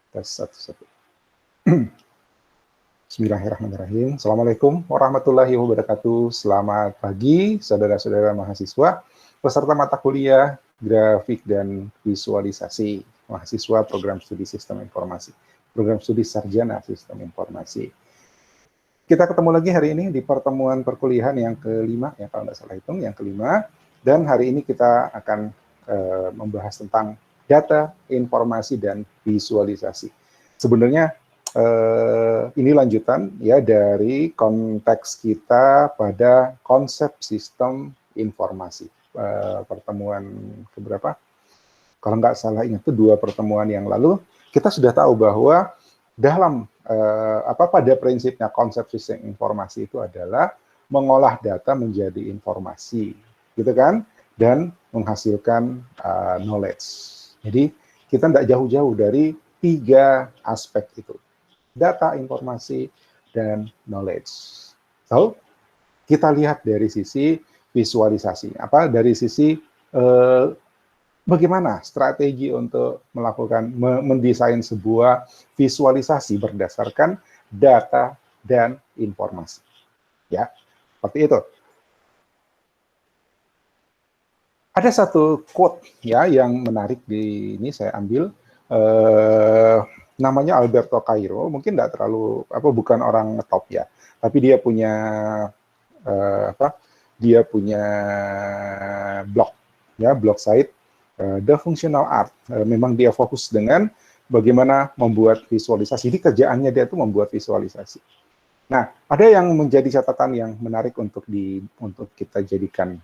Tes satu. Bismillahirrahmanirrahim. Assalamualaikum warahmatullahi wabarakatuh. Selamat pagi, saudara-saudara mahasiswa, peserta mata kuliah grafik dan visualisasi, mahasiswa program studi sistem informasi, program studi sarjana sistem informasi. Kita ketemu lagi hari ini di pertemuan perkuliahan yang kelima, ya kalau nggak salah hitung, yang kelima. Dan hari ini kita akan membahas tentang data, informasi, dan visualisasi. Sebenarnya ini lanjutan ya dari konteks kita pada konsep sistem informasi. Pertemuan keberapa? Kalau nggak salah ingat itu 2 pertemuan yang lalu, kita sudah tahu bahwa dalam pada prinsipnya konsep sistem informasi itu adalah mengolah data menjadi informasi, gitu kan? Dan menghasilkan knowledge. Jadi kita tidak jauh-jauh dari 3 aspek itu: data, informasi, dan knowledge. So, kita lihat dari sisi visualisasi. Dari sisi bagaimana strategi untuk melakukan mendesain sebuah visualisasi berdasarkan data dan informasi. Ya, seperti itu. Ada satu quote ya yang menarik di ini saya ambil, namanya Alberto Cairo. Mungkin tidak terlalu bukan orang top ya, tapi dia punya blog ya, blog site The Functional Art. Memang dia fokus dengan bagaimana membuat visualisasi. Jadi kerjaannya dia itu membuat visualisasi. Nah, ada yang menjadi catatan yang menarik untuk kita jadikan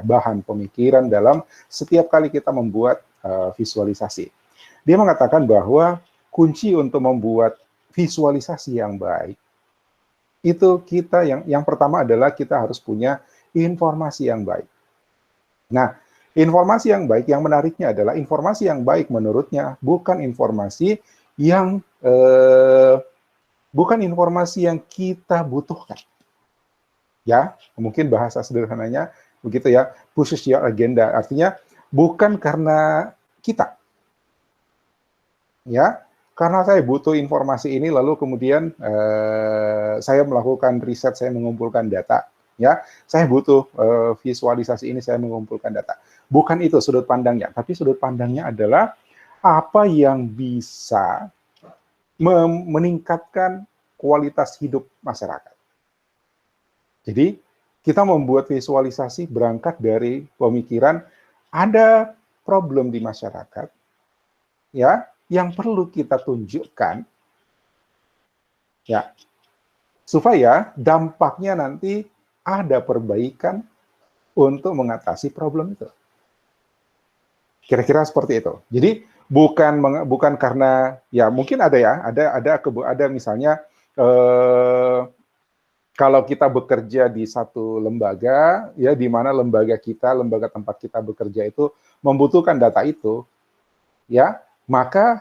bahan pemikiran dalam setiap kali kita membuat visualisasi. Dia mengatakan bahwa kunci untuk membuat visualisasi yang baik itu yang pertama adalah kita harus punya informasi yang baik. Nah, informasi yang baik, yang menariknya adalah informasi yang baik menurutnya bukan informasi yang kita butuhkan. Ya, mungkin bahasa sederhananya begitu ya, pushes your agenda. Artinya bukan karena kita. Ya, karena saya butuh informasi ini, lalu kemudian saya melakukan riset, saya mengumpulkan data. Ya, saya butuh visualisasi ini, saya mengumpulkan data. Bukan itu sudut pandangnya, tapi sudut pandangnya adalah apa yang bisa meningkatkan kualitas hidup masyarakat. Jadi, kita membuat visualisasi berangkat dari pemikiran ada problem di masyarakat, ya, yang perlu kita tunjukkan, ya, supaya dampaknya nanti ada perbaikan untuk mengatasi problem itu. Kira-kira seperti itu. Jadi bukan karena ya mungkin ada misalnya kalau kita bekerja di satu lembaga ya, di mana lembaga tempat kita bekerja itu membutuhkan data itu, ya, maka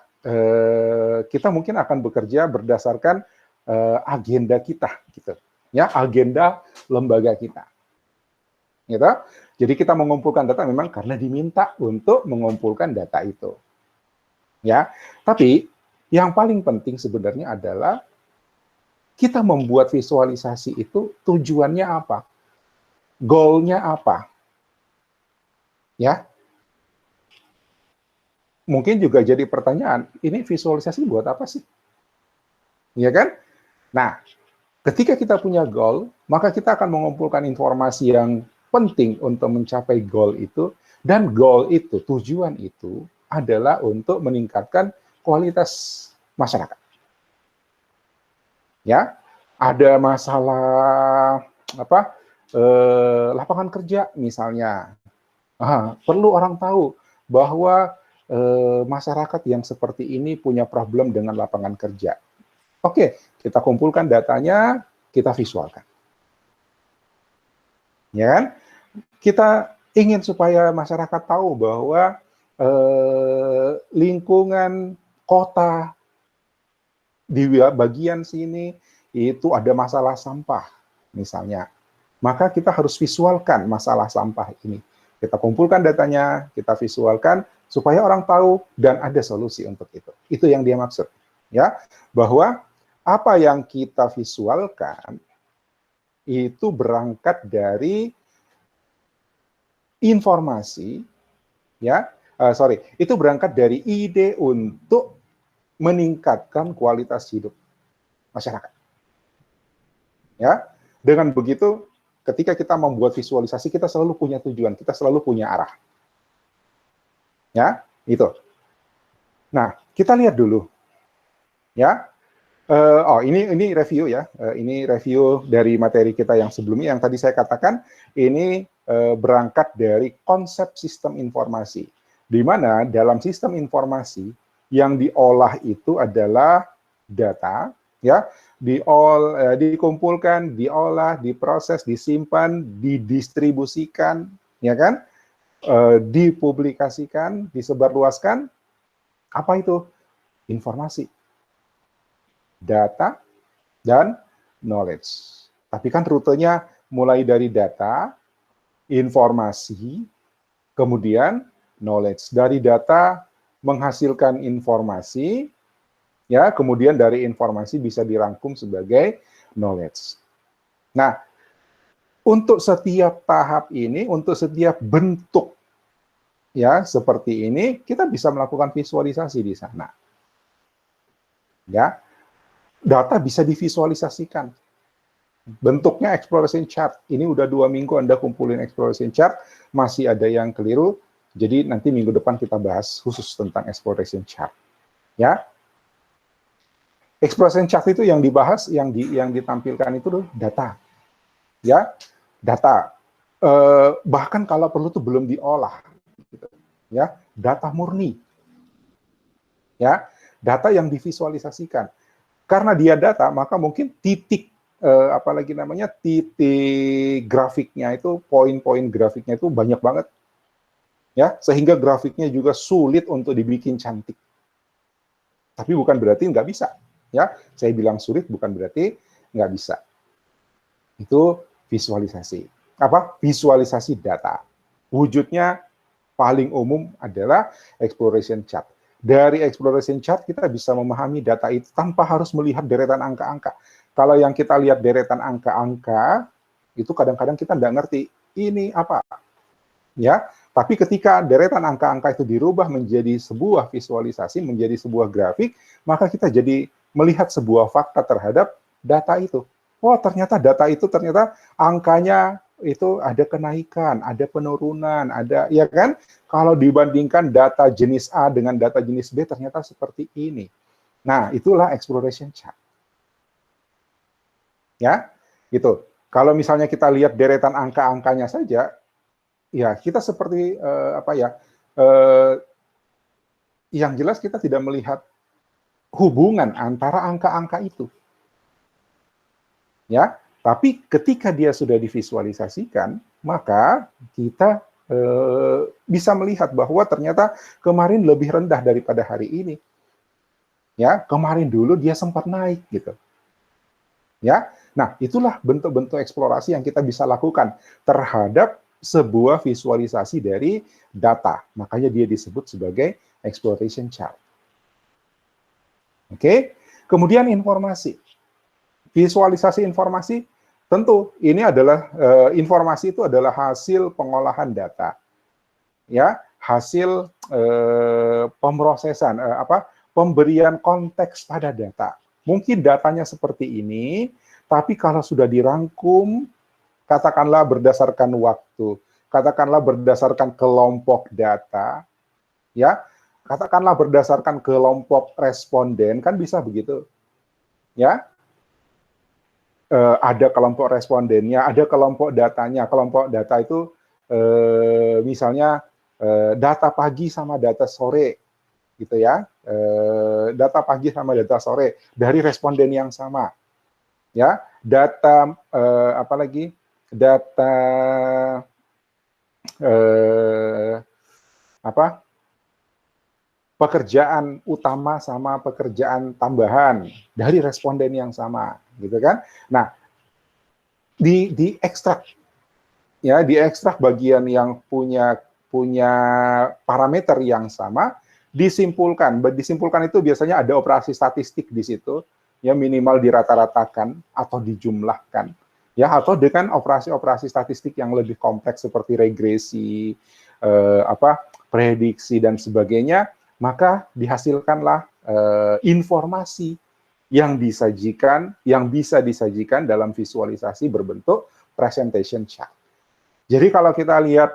kita mungkin akan bekerja berdasarkan agenda kita, gitu, ya, agenda lembaga kita, gitu. Jadi kita mengumpulkan data memang karena diminta untuk mengumpulkan data itu, ya. Tapi yang paling penting sebenarnya adalah kita membuat visualisasi itu tujuannya apa, goal-nya apa, ya. Mungkin juga jadi pertanyaan, ini visualisasi buat apa sih? Iya kan? Nah, ketika kita punya goal, maka kita akan mengumpulkan informasi yang penting untuk mencapai goal itu, dan goal itu, tujuan itu adalah untuk meningkatkan kualitas masyarakat. Ya, ada masalah lapangan kerja misalnya. Perlu orang tahu bahwa masyarakat yang seperti ini punya problem dengan lapangan kerja. Oke, kita kumpulkan datanya, kita visualkan. Ya kan? Kita ingin supaya masyarakat tahu bahwa lingkungan kota di bagian sini itu ada masalah sampah, misalnya. Maka kita harus visualkan masalah sampah ini. Kita kumpulkan datanya, kita visualkan, supaya orang tahu dan ada solusi untuk itu. Itu yang dia maksud, ya, bahwa apa yang kita visualkan itu berangkat dari informasi, ya, itu berangkat dari ide untuk meningkatkan kualitas hidup masyarakat. Ya, dengan begitu, ketika kita membuat visualisasi, kita selalu punya tujuan, kita selalu punya arah. Ya, itu. Nah, kita lihat dulu, ya. Ini review ya. Ini review dari materi kita yang sebelumnya. Yang tadi saya katakan, ini berangkat dari konsep sistem informasi. Di mana dalam sistem informasi yang diolah itu adalah data, ya, dikumpulkan, diolah, diproses, disimpan, didistribusikan, ya kan, dipublikasikan, disebarluaskan. Apa itu? Informasi, data, dan knowledge. Tapi kan rutenya mulai dari data, informasi, kemudian knowledge. Dari data menghasilkan informasi, ya, kemudian dari informasi bisa dirangkum sebagai knowledge. Nah, untuk setiap tahap ini, untuk setiap bentuk, ya, seperti ini, kita bisa melakukan visualisasi di sana. Ya, data bisa divisualisasikan. Bentuknya exploration chart. Ini udah 2 minggu Anda kumpulin exploration chart, masih ada yang keliru. Jadi nanti minggu depan kita bahas khusus tentang exploration chart. Ya, exploration chart itu yang dibahas, yang ditampilkan itu data. Ya, data. Bahkan kalau perlu tuh belum diolah. Gitu. Ya, data murni. Ya, data yang divisualisasikan. Karena dia data, maka mungkin titik titik grafiknya itu, poin-poin grafiknya itu banyak banget, ya, sehingga grafiknya juga sulit untuk dibikin cantik. Tapi bukan berarti nggak bisa, ya. Saya bilang sulit bukan berarti nggak bisa. Itu visualisasi. Visualisasi data. Wujudnya paling umum adalah exploration chart. Dari exploration chart kita bisa memahami data itu tanpa harus melihat deretan angka-angka. Kalau yang kita lihat deretan angka-angka, itu kadang-kadang kita nggak ngerti ini apa. Ya, tapi ketika deretan angka-angka itu dirubah menjadi sebuah visualisasi, menjadi sebuah grafik, maka kita jadi melihat sebuah fakta terhadap data itu. Oh, ternyata data itu ternyata angkanya itu ada kenaikan, ada penurunan, ada, ya kan? Kalau dibandingkan data jenis A dengan data jenis B ternyata seperti ini. Nah, itulah exploration chart. Ya, gitu. Kalau misalnya kita lihat deretan angka-angkanya saja, ya kita seperti yang jelas kita tidak melihat hubungan antara angka-angka itu. Ya, tapi ketika dia sudah divisualisasikan, maka kita bisa melihat bahwa ternyata kemarin lebih rendah daripada hari ini. Ya, kemarin dulu dia sempat naik gitu. Ya, nah itulah bentuk-bentuk eksplorasi yang kita bisa lakukan terhadap sebuah visualisasi dari data. Makanya dia disebut sebagai exploration chart. Oke, kemudian informasi. Visualisasi informasi, tentu ini adalah informasi itu adalah hasil pengolahan data, ya, hasil pemrosesan, pemberian konteks pada data. Mungkin datanya seperti ini, tapi kalau sudah dirangkum, katakanlah berdasarkan waktu, katakanlah berdasarkan kelompok data, ya, katakanlah berdasarkan kelompok responden, kan bisa begitu, ya. Ada kelompok respondennya, ada kelompok datanya. Kelompok data itu misalnya data pagi sama data sore, gitu ya. Data pagi sama data sore dari responden yang sama, ya. Data data pekerjaan utama sama pekerjaan tambahan dari responden yang sama, gitu kan? Nah, diekstrak, ya, diekstrak bagian yang punya punya parameter yang sama, disimpulkan. Disimpulkan itu biasanya ada operasi statistik di situ, ya minimal dirata-ratakan atau dijumlahkan, ya atau dengan operasi-operasi statistik yang lebih kompleks seperti regresi, prediksi dan sebagainya, maka dihasilkanlah informasi yang bisa disajikan dalam visualisasi berbentuk presentation chart. Jadi kalau kita lihat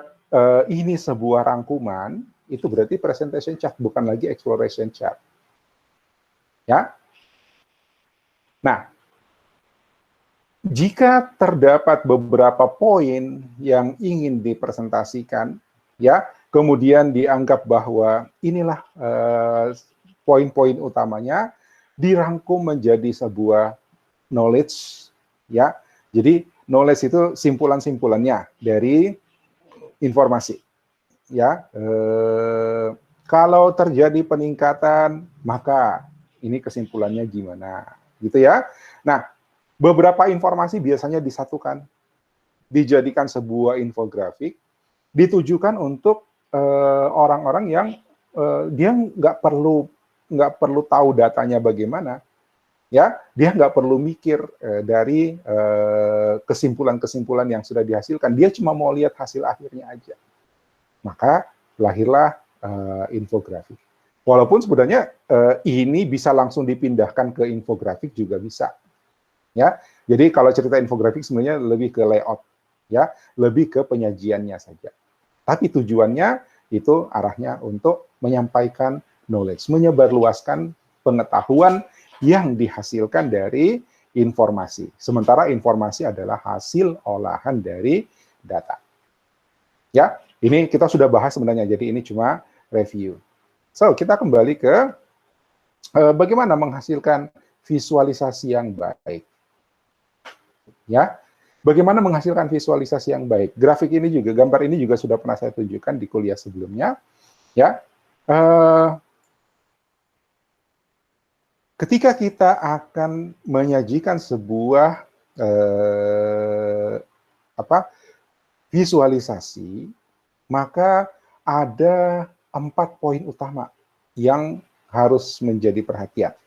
ini sebuah rangkuman, itu berarti presentation chart, bukan lagi exploration chart. Ya. Nah, jika terdapat beberapa poin yang ingin dipresentasikan, ya, kemudian dianggap bahwa inilah poin-poin utamanya, dirangkum menjadi sebuah knowledge, ya. Jadi knowledge itu simpulan-simpulannya dari informasi, ya. Kalau terjadi peningkatan, maka ini kesimpulannya gimana, gitu ya. Nah, beberapa informasi biasanya disatukan, dijadikan sebuah infografik, ditujukan untuk orang-orang yang dia nggak perlu tahu datanya bagaimana, ya, dia nggak perlu mikir dari kesimpulan-kesimpulan yang sudah dihasilkan, dia cuma mau lihat hasil akhirnya aja. Maka lahirlah infografik. Walaupun sebenarnya ini bisa langsung dipindahkan ke infografik juga bisa, ya. Jadi kalau cerita infografik sebenarnya lebih ke layout, ya, lebih ke penyajiannya saja. Tapi tujuannya itu arahnya untuk menyampaikan knowledge, menyebarluaskan pengetahuan yang dihasilkan dari informasi. Sementara informasi adalah hasil olahan dari data. Ya, ini kita sudah bahas sebenarnya, jadi ini cuma review. So, kita kembali ke bagaimana menghasilkan visualisasi yang baik. Ya, bagaimana menghasilkan visualisasi yang baik? Grafik ini juga, gambar ini juga sudah pernah saya tunjukkan di kuliah sebelumnya. Ya, ketika kita akan menyajikan sebuah visualisasi, maka ada 4 poin utama yang harus menjadi perhatian.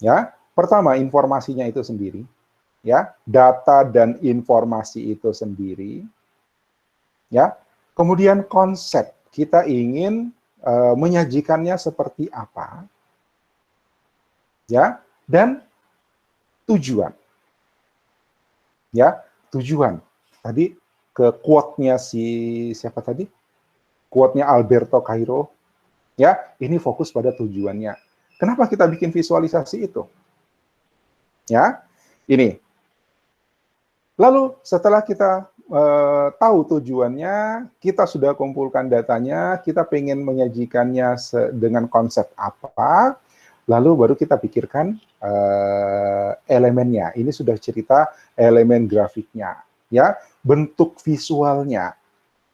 Ya, pertama informasinya itu sendiri, ya, data dan informasi itu sendiri, ya. Kemudian konsep, kita ingin menyajikannya seperti apa, ya, dan tujuan, ya, tujuan. Tadi ke quote-nya siapa tadi? Quote-nya Alberto Cairo, ya, ini fokus pada tujuannya. Kenapa kita bikin visualisasi itu? Ya, ini. Lalu setelah kita tahu tujuannya, kita sudah kumpulkan datanya, kita pengen menyajikannya dengan konsep apa, lalu baru kita pikirkan elemennya. Ini sudah cerita elemen grafiknya, ya, bentuk visualnya.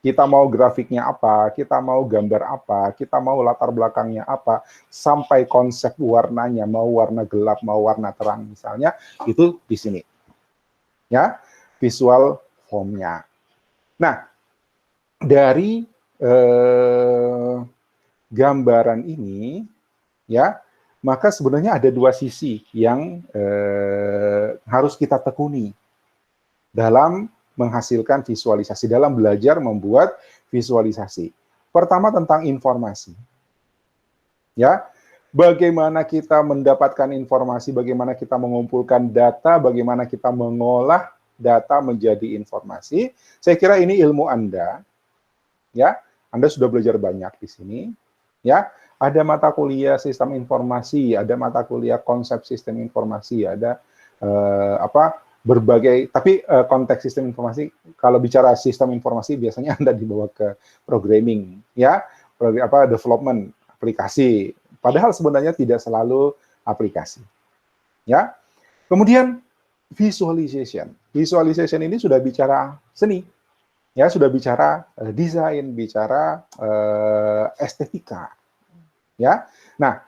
Kita mau grafiknya apa, kita mau gambar apa, kita mau latar belakangnya apa, sampai konsep warnanya, mau warna gelap, mau warna terang misalnya, itu di sini. Ya, visual form-nya. Nah, dari gambaran ini, ya, maka sebenarnya ada 2 sisi yang harus kita tekuni dalam menghasilkan visualisasi, dalam belajar membuat visualisasi. Pertama tentang informasi. Ya, bagaimana kita mendapatkan informasi, bagaimana kita mengumpulkan data, bagaimana kita mengolah data menjadi informasi. Saya kira ini ilmu Anda. Ya, Anda sudah belajar banyak di sini. Ya, ada mata kuliah sistem informasi, ada mata kuliah konsep sistem informasi, ada berbagai, tapi konteks sistem informasi, kalau bicara sistem informasi biasanya Anda dibawa ke programming, ya, development aplikasi, padahal sebenarnya tidak selalu aplikasi. Ya. Kemudian visualization. Visualization ini sudah bicara seni, ya, sudah bicara desain, bicara estetika. Ya. Nah,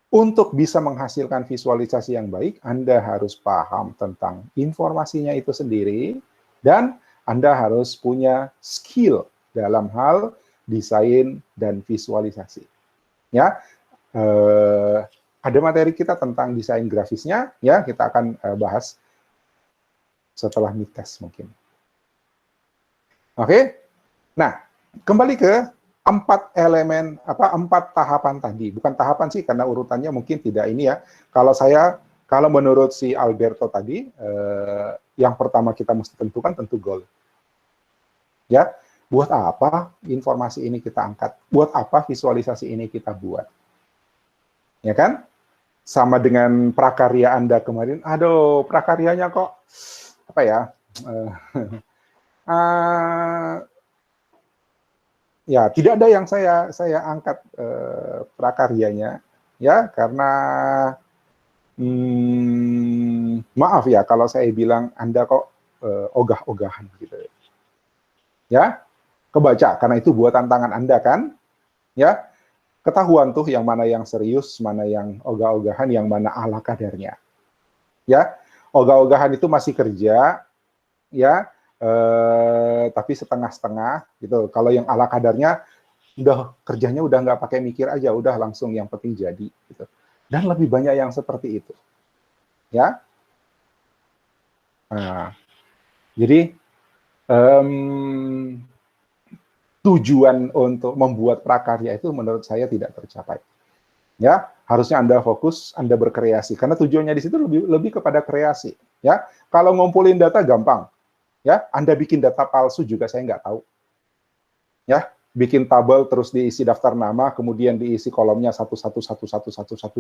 untuk bisa menghasilkan visualisasi yang baik, Anda harus paham tentang informasinya itu sendiri, dan Anda harus punya skill dalam hal desain dan visualisasi. Ya, ada materi kita tentang desain grafisnya, ya kita akan bahas setelah midcast mungkin. Oke, nah kembali ke 4 tahapan tadi. Bukan tahapan sih, karena urutannya mungkin tidak ini ya. Kalau menurut si Alberto tadi, yang pertama kita mesti tentukan tentu goal. Ya, buat apa informasi ini kita angkat? Buat apa visualisasi ini kita buat? Ya kan? Sama dengan prakarya Anda kemarin. Aduh, prakaryanya kok apa ya? Ya, tidak ada yang saya angkat prakaryanya, ya, karena maaf ya kalau saya bilang Anda kok ogah-ogahan gitu, ya, kebaca karena itu buatan tangan Anda kan, ya, ketahuan tuh yang mana yang serius, mana yang ogah-ogahan, yang mana ala kadarnya, ya, ogah-ogahan itu masih kerja, ya. Tapi setengah-setengah gitu. Kalau yang ala kadarnya kerjanya udah nggak pakai mikir aja, udah langsung yang penting jadi gitu. Dan lebih banyak yang seperti itu. Ya. Nah, jadi tujuan untuk membuat prakarya itu menurut saya tidak tercapai. Ya, harusnya Anda fokus, Anda berkreasi karena tujuannya di situ lebih kepada kreasi, ya. Kalau ngumpulin data gampang. Ya, Anda bikin data palsu juga saya nggak tahu. Ya, bikin tabel terus diisi daftar nama, kemudian diisi kolomnya satu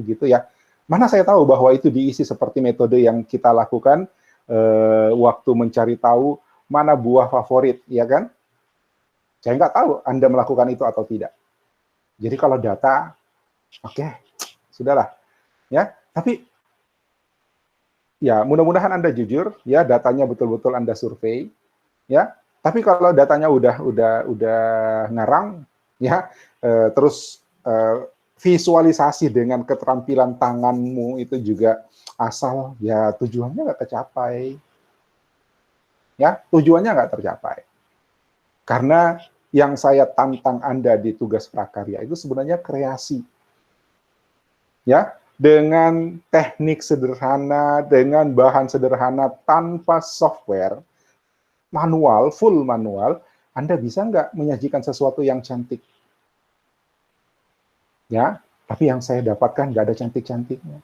gitu ya. Mana saya tahu bahwa itu diisi seperti metode yang kita lakukan waktu mencari tahu mana buah favorit, ya kan? Saya nggak tahu Anda melakukan itu atau tidak. Jadi kalau data, oke, sudahlah. Ya, tapi ya, mudah-mudahan Anda jujur, ya datanya betul-betul Anda survei, ya. Tapi kalau datanya udah ngarang, ya, terus visualisasi dengan keterampilan tanganmu itu juga asal, ya tujuannya nggak tercapai, ya tujuannya nggak tercapai. Karena yang saya tantang Anda di tugas prakarya itu sebenarnya kreasi, ya. Dengan teknik sederhana, dengan bahan sederhana, tanpa software, manual, full manual, Anda bisa nggak menyajikan sesuatu yang cantik? Ya, tapi yang saya dapatkan nggak ada cantik-cantiknya.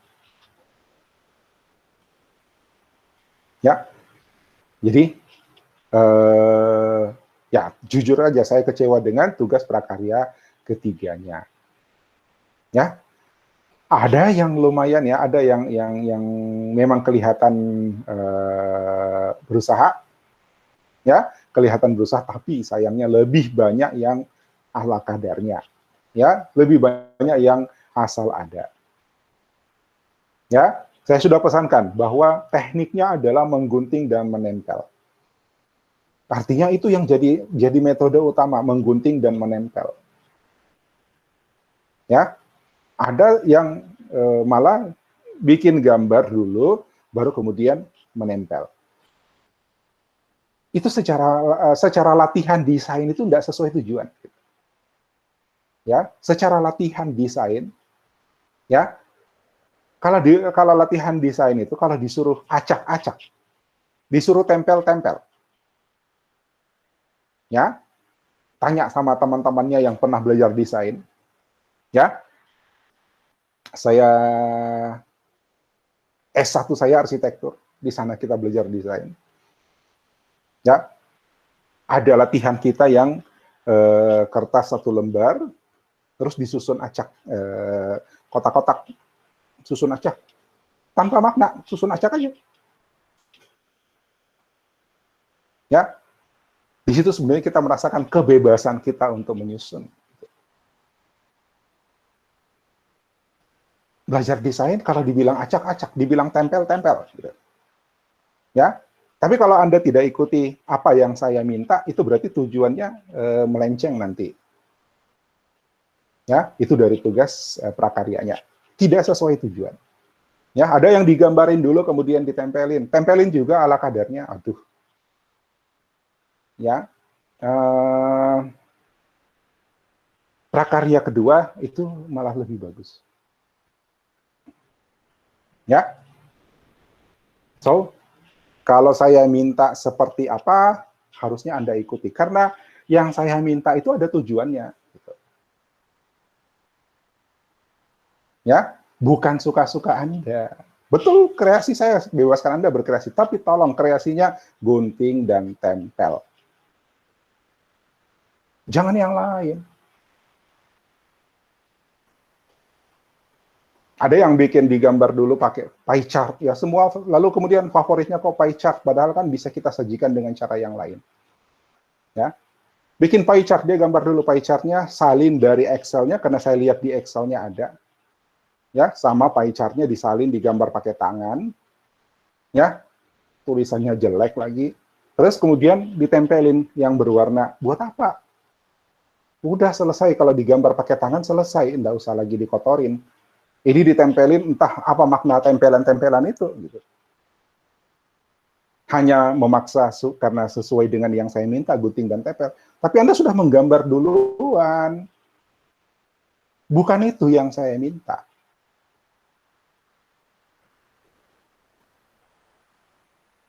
Ya, jadi ya jujur aja saya kecewa dengan tugas prakarya ketiganya. Ya, ada yang lumayan ya, ada yang memang kelihatan berusaha, ya kelihatan berusaha, tapi sayangnya lebih banyak yang ala kadarnya, ya lebih banyak yang asal ada. Ya, saya sudah pesankan bahwa tekniknya adalah menggunting dan menempel. Artinya itu yang jadi metode utama, menggunting dan menempel. Ya, ada yang malah bikin gambar dulu, baru kemudian menempel. Itu secara latihan desain itu tidak sesuai tujuan. Ya, secara latihan desain, ya, kalau latihan desain itu kalau disuruh acak-acak, disuruh tempel-tempel, ya, tanya sama teman-temannya yang pernah belajar desain, ya, saya S1 saya arsitektur, di sana kita belajar desain. Ya, ada latihan kita yang kertas 1 lembar, terus disusun acak, kotak-kotak, susun acak, tanpa makna, susun acak aja. Ya, di situ sebenarnya kita merasakan kebebasan kita untuk menyusun. Belajar desain kalau dibilang acak-acak, dibilang tempel-tempel, gitu. Ya, tapi kalau Anda tidak ikuti apa yang saya minta, itu berarti tujuannya melenceng nanti. Ya, itu dari tugas prakaryanya. Tidak sesuai tujuan. Ya, ada yang digambarin dulu kemudian ditempelin. Tempelin juga ala kadarnya, aduh. Ya. prakarya kedua itu malah lebih bagus. Ya, so kalau saya minta seperti apa, harusnya Anda ikuti. Karena yang saya minta itu ada tujuannya. Gitu. Ya, bukan suka-suka Anda. Betul, kreasi saya bebaskan Anda berkreasi, tapi tolong kreasinya gunting dan tempel. Jangan yang lain. Ada yang bikin digambar dulu pakai pie chart, ya semua, lalu kemudian favoritnya kok pie chart, padahal kan bisa kita sajikan dengan cara yang lain. Ya, bikin pie chart, dia gambar dulu pie chartnya, salin dari Excel-nya, karena saya lihat di Excel-nya ada. Ya, sama pie chart-nya disalin, digambar pakai tangan. Ya, tulisannya jelek lagi. Terus kemudian ditempelin yang berwarna. Buat apa? Udah selesai, kalau digambar pakai tangan selesai, nggak usah lagi dikotorin. Ini ditempelin, entah apa makna tempelan-tempelan itu. Gitu. Hanya memaksa karena sesuai dengan yang saya minta, gunting dan tempel. Tapi Anda sudah menggambar duluan. Bukan itu yang saya minta.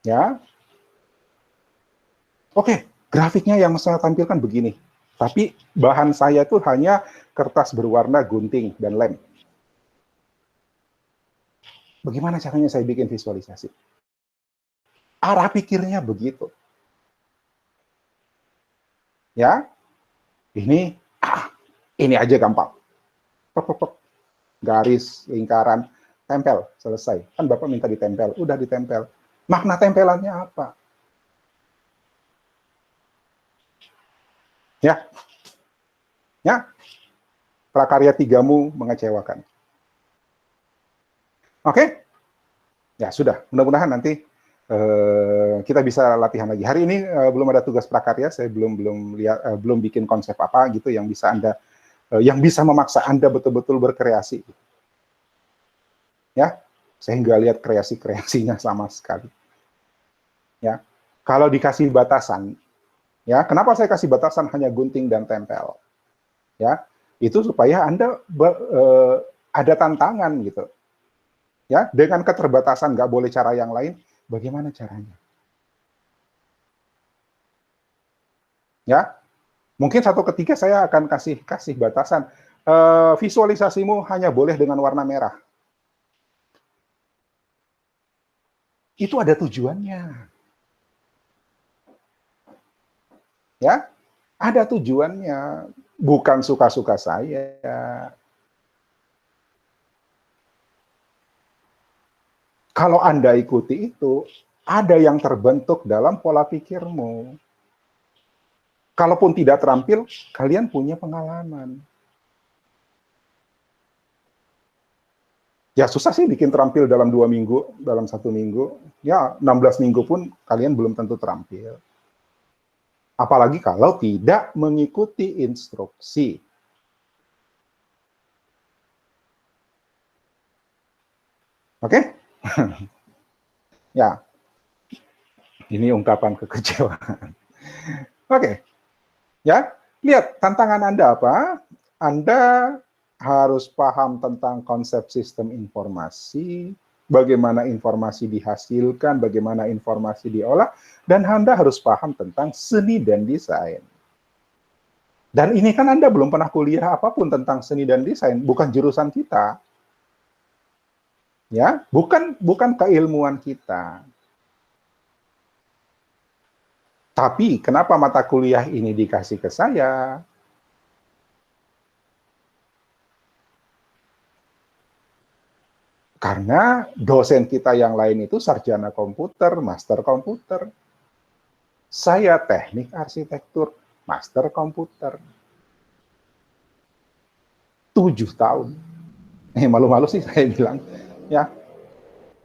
Ya. Oke, grafiknya yang saya tampilkan begini. Tapi bahan saya itu hanya kertas berwarna gunting dan lem. Bagaimana caranya saya bikin visualisasi? Arah pikirnya begitu. Ya, ini aja gampang. Garis, lingkaran, tempel, selesai. Kan Bapak minta ditempel, udah ditempel. Makna tempelannya apa? Ya, ya, prakarya 3-mu mengecewakan. Oke? Ya sudah, mudah-mudahan nanti kita bisa latihan lagi. Hari ini belum ada tugas prakarya, saya belum bikin konsep apa gitu yang bisa Anda, yang bisa memaksa Anda betul-betul berkreasi. Ya, saya nggak lihat kreasi-kreasinya sama sekali. Ya, kalau dikasih batasan, ya, kenapa saya kasih batasan hanya gunting dan tempel? Ya, itu supaya Anda ada tantangan gitu. Ya, dengan keterbatasan nggak boleh cara yang lain, bagaimana caranya? Ya, mungkin satu ketika saya akan kasih batasan. Visualisasimu hanya boleh dengan warna merah. Itu ada tujuannya. Ya, ada tujuannya. Bukan suka-suka saya. Kalau Anda ikuti itu, ada yang terbentuk dalam pola pikirmu. Kalaupun tidak terampil, kalian punya pengalaman. Ya susah sih bikin terampil dalam 2 minggu, dalam 1 minggu. Ya 16 minggu pun kalian belum tentu terampil. Apalagi kalau tidak mengikuti instruksi. Oke? Ya, ini ungkapan kekecewaan. Oke, ya, lihat tantangan Anda apa? Anda harus paham tentang konsep sistem informasi, bagaimana informasi dihasilkan, bagaimana informasi diolah, dan Anda harus paham tentang seni dan desain. Dan ini kan Anda belum pernah kuliah apapun tentang seni dan desain, bukan jurusan kita. Ya, bukan keilmuan kita. Tapi kenapa mata kuliah ini dikasih ke saya? Karena dosen kita yang lain itu sarjana komputer, master komputer. Saya teknik arsitektur, master komputer. 7 tahun. Malu-malu sih saya bilang. Ya,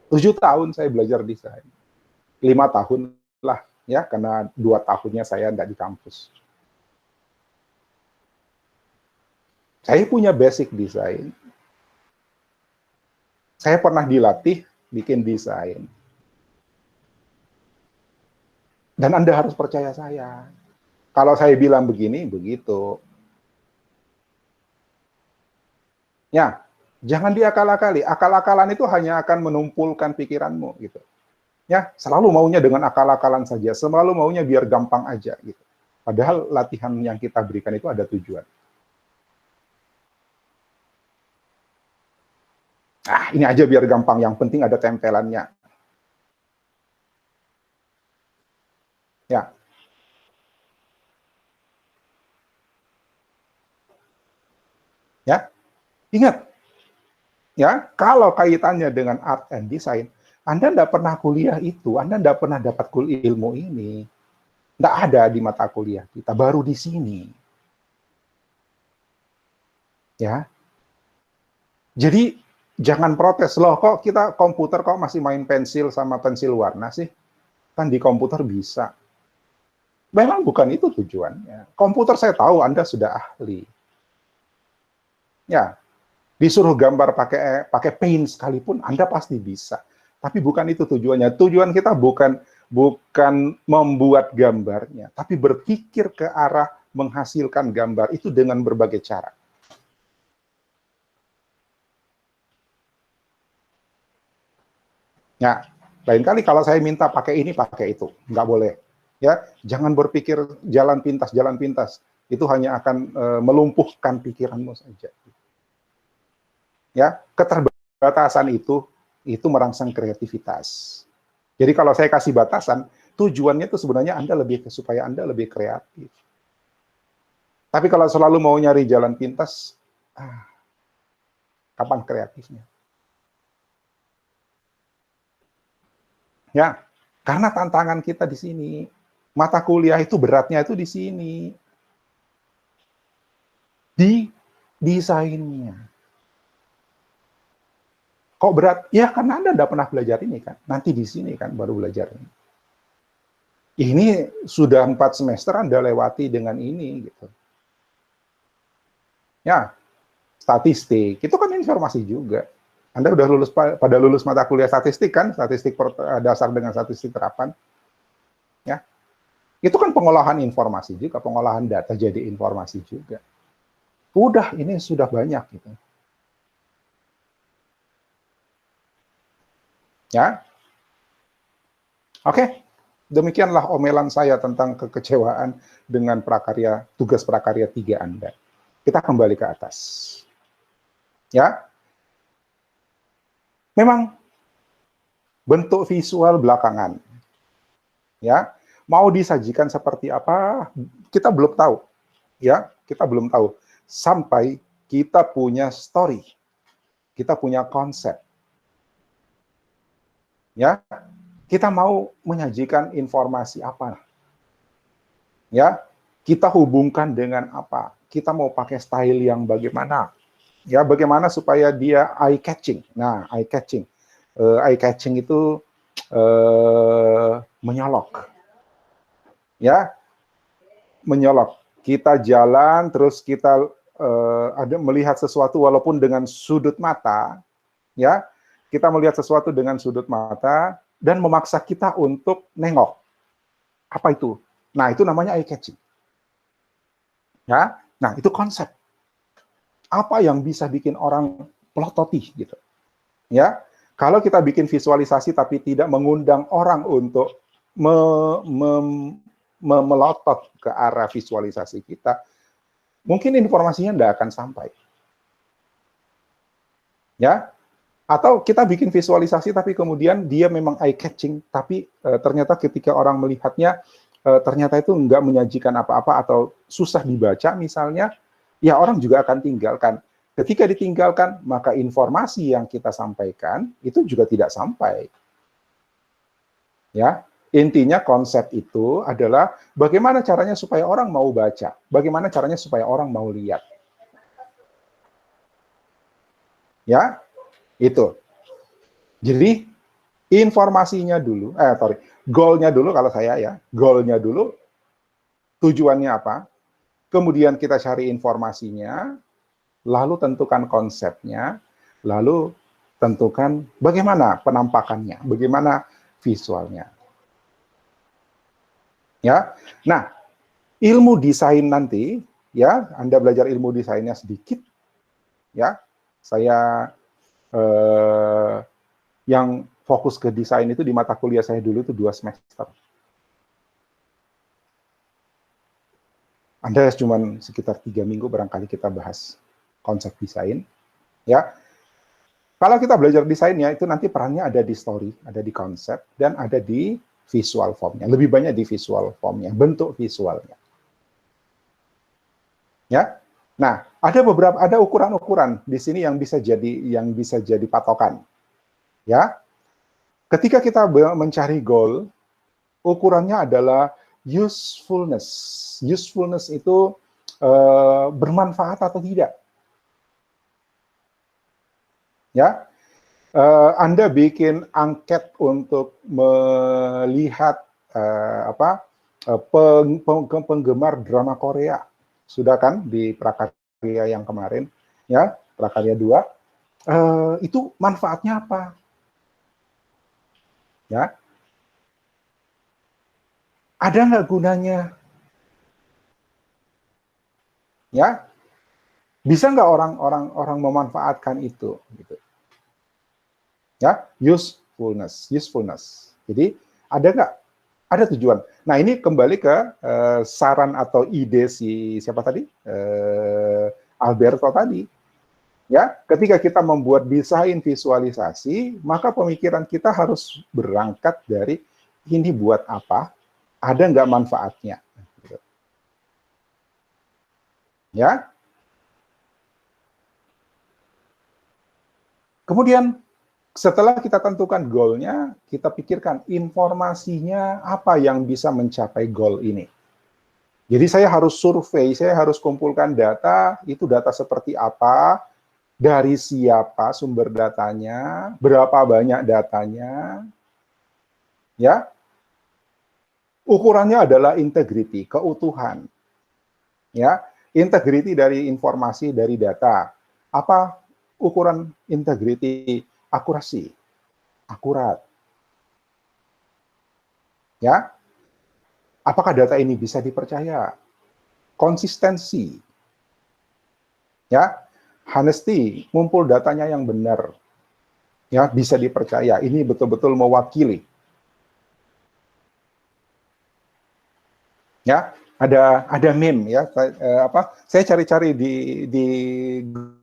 7 tahun saya belajar desain. 5 tahun lah, ya, karena 2 tahunnya saya tidak di kampus. Saya punya basic desain. Saya pernah dilatih bikin desain. Dan Anda harus percaya saya. Kalau saya bilang begini, begitu. Ya, jangan diakal-akali. Akal-akalan itu hanya akan menumpulkan pikiranmu gitu. Ya, selalu maunya dengan akal-akalan saja, selalu maunya biar gampang aja gitu. Padahal latihan yang kita berikan itu ada tujuan. Ah, ini aja biar gampang, yang penting ada tempelannya. Ya, ya. Ingat, ya, kalau kaitannya dengan art and design, Anda tidak pernah kuliah itu, Anda tidak pernah dapat ilmu ini. Tidak ada di mata kuliah kita, baru di sini. Ya, jadi jangan protes, loh kok kita komputer kok masih main pensil sama pensil warna sih? Kan di komputer bisa. Memang bukan itu tujuannya. Komputer saya tahu Anda sudah ahli. Ya, disuruh gambar pakai paint sekalipun Anda pasti bisa. Tapi bukan itu tujuannya. Tujuan kita bukan membuat gambarnya, tapi berpikir ke arah menghasilkan gambar itu dengan berbagai cara. Ya, lain kali kalau saya minta pakai ini, pakai itu, nggak boleh. Ya, jangan berpikir jalan pintas, jalan pintas. Itu hanya akan melumpuhkan pikiranmu saja. Ya, keterbatasan itu merangsang kreativitas. Jadi kalau saya kasih batasan, tujuannya itu sebenarnya supaya Anda lebih kreatif. Tapi kalau selalu mau nyari jalan pintas, kapan kreatifnya? Ya, karena tantangan kita di sini, mata kuliah itu beratnya itu di sini, di desainnya. Kok berat? Ya karena Anda tidak pernah belajar ini kan. Nanti di sini kan baru belajar ini. Ini sudah 4 semester Anda lewati dengan ini gitu. Ya, statistik itu kan informasi juga. Anda udah lulus mata kuliah statistik kan, statistik dasar dengan statistik terapan. Ya. Itu kan pengolahan informasi juga, pengolahan data jadi informasi juga. Udah, ini sudah banyak gitu. Ya. Oke. Demikianlah omelan saya tentang kekecewaan dengan tugas prakarya 3 Anda. Kita kembali ke atas. Ya. Memang bentuk visual belakangan. Ya. Mau disajikan seperti apa, kita belum tahu. Ya, kita belum tahu. Sampai kita punya story. Kita punya konsep. Ya, kita mau menyajikan informasi apa? Ya, kita hubungkan dengan apa? Kita mau pakai style yang bagaimana? Ya, bagaimana supaya dia eye catching. Nah, eye catching. Eye catching itu menyolok. Ya, menyolok. Kita jalan terus kita ada melihat sesuatu walaupun dengan sudut mata, ya. Kita melihat sesuatu dengan sudut mata dan memaksa kita untuk nengok. Apa itu? Nah, itu namanya eye catching. Ya. Nah, itu konsep. Apa yang bisa bikin orang pelototi gitu. Ya. Kalau kita bikin visualisasi tapi tidak mengundang orang untuk melotot ke arah visualisasi kita, mungkin informasinya tidak akan sampai. Ya. Atau kita bikin visualisasi tapi kemudian dia memang eye catching, tapi ternyata ketika orang melihatnya ternyata itu nggak menyajikan apa-apa atau susah dibaca misalnya, ya orang juga akan tinggalkan. Ketika ditinggalkan, maka informasi yang kita sampaikan itu juga tidak sampai. Ya, intinya konsep itu adalah bagaimana caranya supaya orang mau baca, bagaimana caranya supaya orang mau lihat. Ya, itu. Jadi informasinya dulu, goalnya dulu kalau saya ya, goalnya dulu, tujuannya apa, kemudian kita cari informasinya, lalu tentukan konsepnya, lalu tentukan bagaimana penampakannya, bagaimana visualnya. Ya, nah ilmu desain nanti, ya Anda belajar ilmu desainnya sedikit, ya Saya yang fokus ke desain itu di mata kuliah saya dulu itu 2 semester. Anda cuma sekitar 3 minggu barangkali kita bahas konsep desain, ya. Kalau kita belajar desainnya, itu nanti perannya ada di story, ada di konsep, dan ada di visual formnya. Lebih banyak di visual formnya, bentuk visualnya. Ya. Nah, ada ukuran-ukuran di sini yang bisa jadi patokan. Ya. Ketika kita mencari goal, ukurannya adalah usefulness. Usefulness itu bermanfaat atau tidak. Ya, Anda bikin angket untuk melihat penggemar drama Korea, sudah kan di prakarya yang kemarin, ya prakarya 2, itu manfaatnya apa? Ya, ada nggak gunanya? Ya, bisa nggak orang memanfaatkan itu? Gitu. Ya, usefulness. Jadi ada nggak? Ada tujuan. Nah, ini kembali ke saran atau ide siapa tadi? Alberto tadi. Ya, ketika kita membuat desain visualisasi, maka pemikiran kita harus berangkat dari ini buat apa? Ada nggak manfaatnya? Ya. Kemudian setelah kita tentukan goalnya, kita pikirkan informasinya apa yang bisa mencapai goal ini. Jadi saya harus survei, saya harus kumpulkan data, itu data seperti apa, dari siapa sumber datanya, berapa banyak datanya, ya. Ukurannya adalah integrity, keutuhan. Ya, integrity dari informasi dari data. Apa ukuran integrity? Akurasi. Akurat. Ya. Apakah data ini bisa dipercaya? Konsistensi. Ya. Honesty, ngumpul datanya yang benar. Ya, bisa dipercaya. Ini betul-betul mewakili. Ya, ada meme ya, saya cari-cari di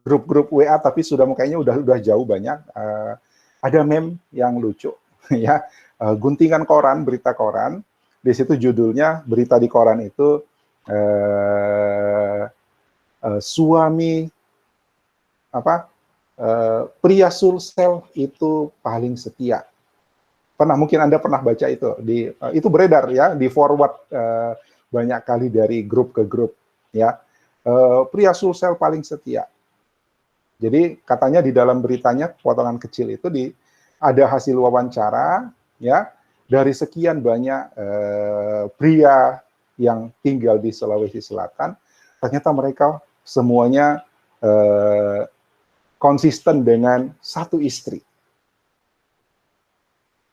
grup-grup WA tapi kayaknya udah jauh banyak. Ada meme yang lucu ya, guntingan koran, berita koran, di situ judulnya berita di koran itu suami pria Sulsel itu paling setia. Mungkin Anda pernah baca itu itu beredar ya, di forward banyak kali dari grup ke grup ya. Pria Sulsel paling setia. Jadi katanya di dalam beritanya potongan kecil itu ada hasil wawancara ya, dari sekian banyak pria yang tinggal di Sulawesi Selatan, ternyata mereka semuanya konsisten dengan satu istri.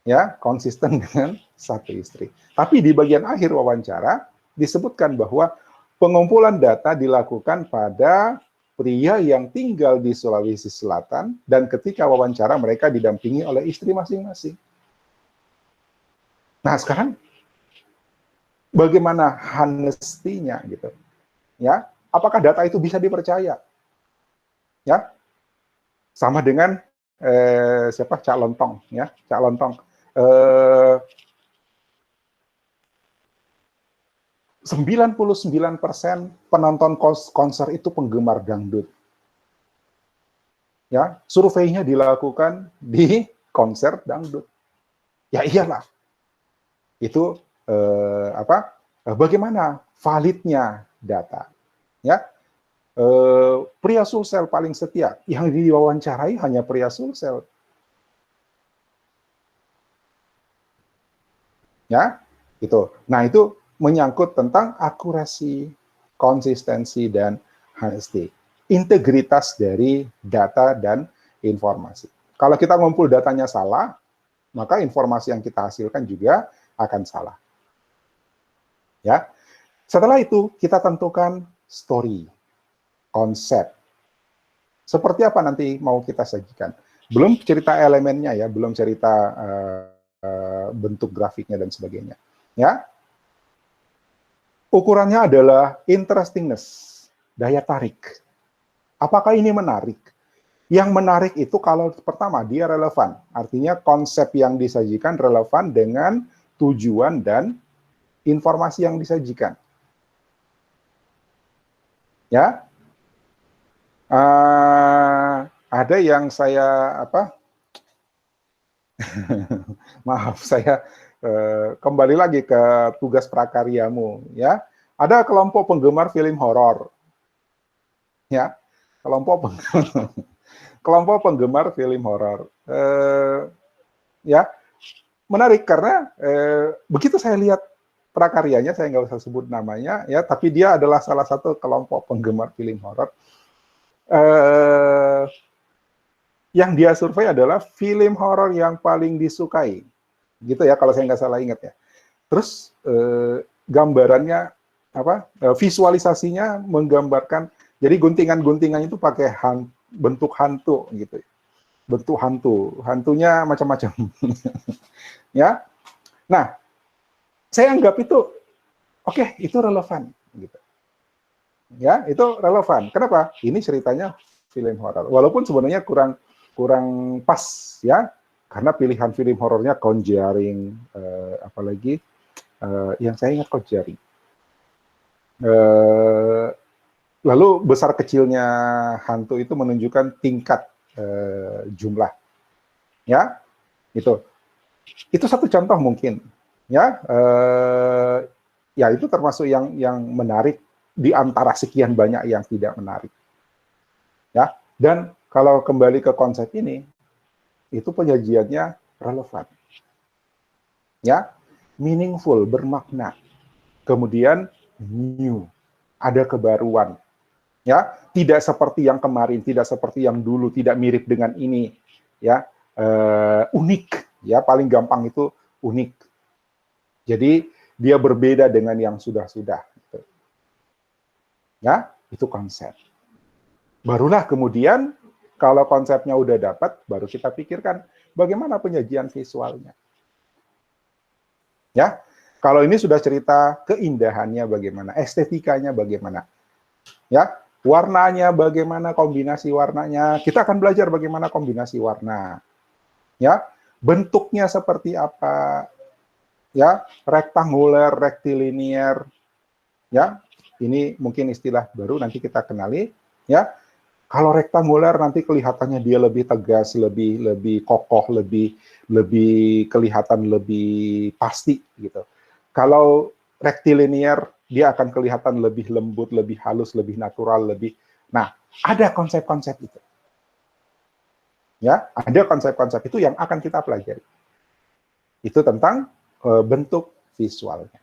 Ya, konsisten dengan satu istri. Tapi di bagian akhir wawancara disebutkan bahwa pengumpulan data dilakukan pada pria yang tinggal di Sulawesi Selatan dan ketika wawancara mereka didampingi oleh istri masing-masing. Nah, sekarang bagaimana honesty-nya gitu. Ya, apakah data itu bisa dipercaya? Ya. Sama dengan Cak Lontong ya, Cak Lontong. 99% penonton konser itu penggemar dangdut. Ya, surveinya dilakukan di konser dangdut. Ya iyalah. Itu bagaimana validnya data? Ya. Pria Sulsel paling setia, yang diwawancarai hanya pria Sulsel. Ya, itu. Nah, itu menyangkut tentang akurasi, konsistensi, dan honesty. Integritas dari data dan informasi. Kalau kita ngumpul datanya salah, maka informasi yang kita hasilkan juga akan salah. Ya. Setelah itu, kita tentukan story, konsep. Seperti apa nanti mau kita sajikan? Belum cerita elemennya ya, belum cerita bentuk grafiknya dan sebagainya. Ya, ukurannya adalah interestingness, daya tarik. Apakah ini menarik? Yang menarik itu kalau pertama dia relevan, artinya konsep yang disajikan relevan dengan tujuan dan informasi yang disajikan. Ya, ada yang saya maaf saya kembali lagi ke tugas prakaryamu ya. Ada kelompok penggemar film horor ya, kelompok penggemar film horor ya, menarik karena begitu saya lihat prakaryanya, saya nggak usah sebut namanya ya, tapi dia adalah salah satu kelompok penggemar film horor. Yang dia survei adalah film horor yang paling disukai, gitu ya kalau saya nggak salah ingat ya. Terus gambarannya visualisasinya menggambarkan, jadi guntingan-guntingan itu pakai bentuk hantu gitu, bentuk hantunya macam-macam. Ya, nah saya anggap itu oke, itu relevan gitu. Ya, itu relevan. Kenapa? Ini ceritanya film horor. Walaupun sebenarnya kurang pas ya, karena pilihan film horornya Conjuring, apalagi yang saya ingat Conjuring. Lalu besar kecilnya hantu itu menunjukkan tingkat jumlah, ya itu satu contoh mungkin, ya ya itu termasuk yang menarik di antara sekian banyak yang tidak menarik, ya. Dan kalau kembali ke konsep ini, itu penyajiannya relevan, ya, meaningful, bermakna, kemudian new, ada kebaruan, ya, tidak seperti yang kemarin, tidak seperti yang dulu, tidak mirip dengan ini, ya, unik, ya, paling gampang itu unik. Jadi dia berbeda dengan yang sudah-sudah, gitu. Ya, itu konsep. Barulah kemudian kalau konsepnya udah dapat, baru kita pikirkan bagaimana penyajian visualnya. Ya, kalau ini sudah cerita keindahannya bagaimana, estetikanya bagaimana, ya, warnanya bagaimana, kombinasi warnanya. Kita akan belajar bagaimana kombinasi warna, ya, bentuknya seperti apa, ya, rektanguler, rectilinear, ya, ini mungkin istilah baru nanti kita kenali, ya. Kalau rektanguler nanti kelihatannya dia lebih tegas, lebih kokoh, lebih kelihatan lebih pasti gitu. Kalau rectilinear dia akan kelihatan lebih lembut, lebih halus, lebih natural, lebih. Nah, ada konsep-konsep itu. Ya, ada konsep-konsep itu yang akan kita pelajari. Itu tentang bentuk visualnya.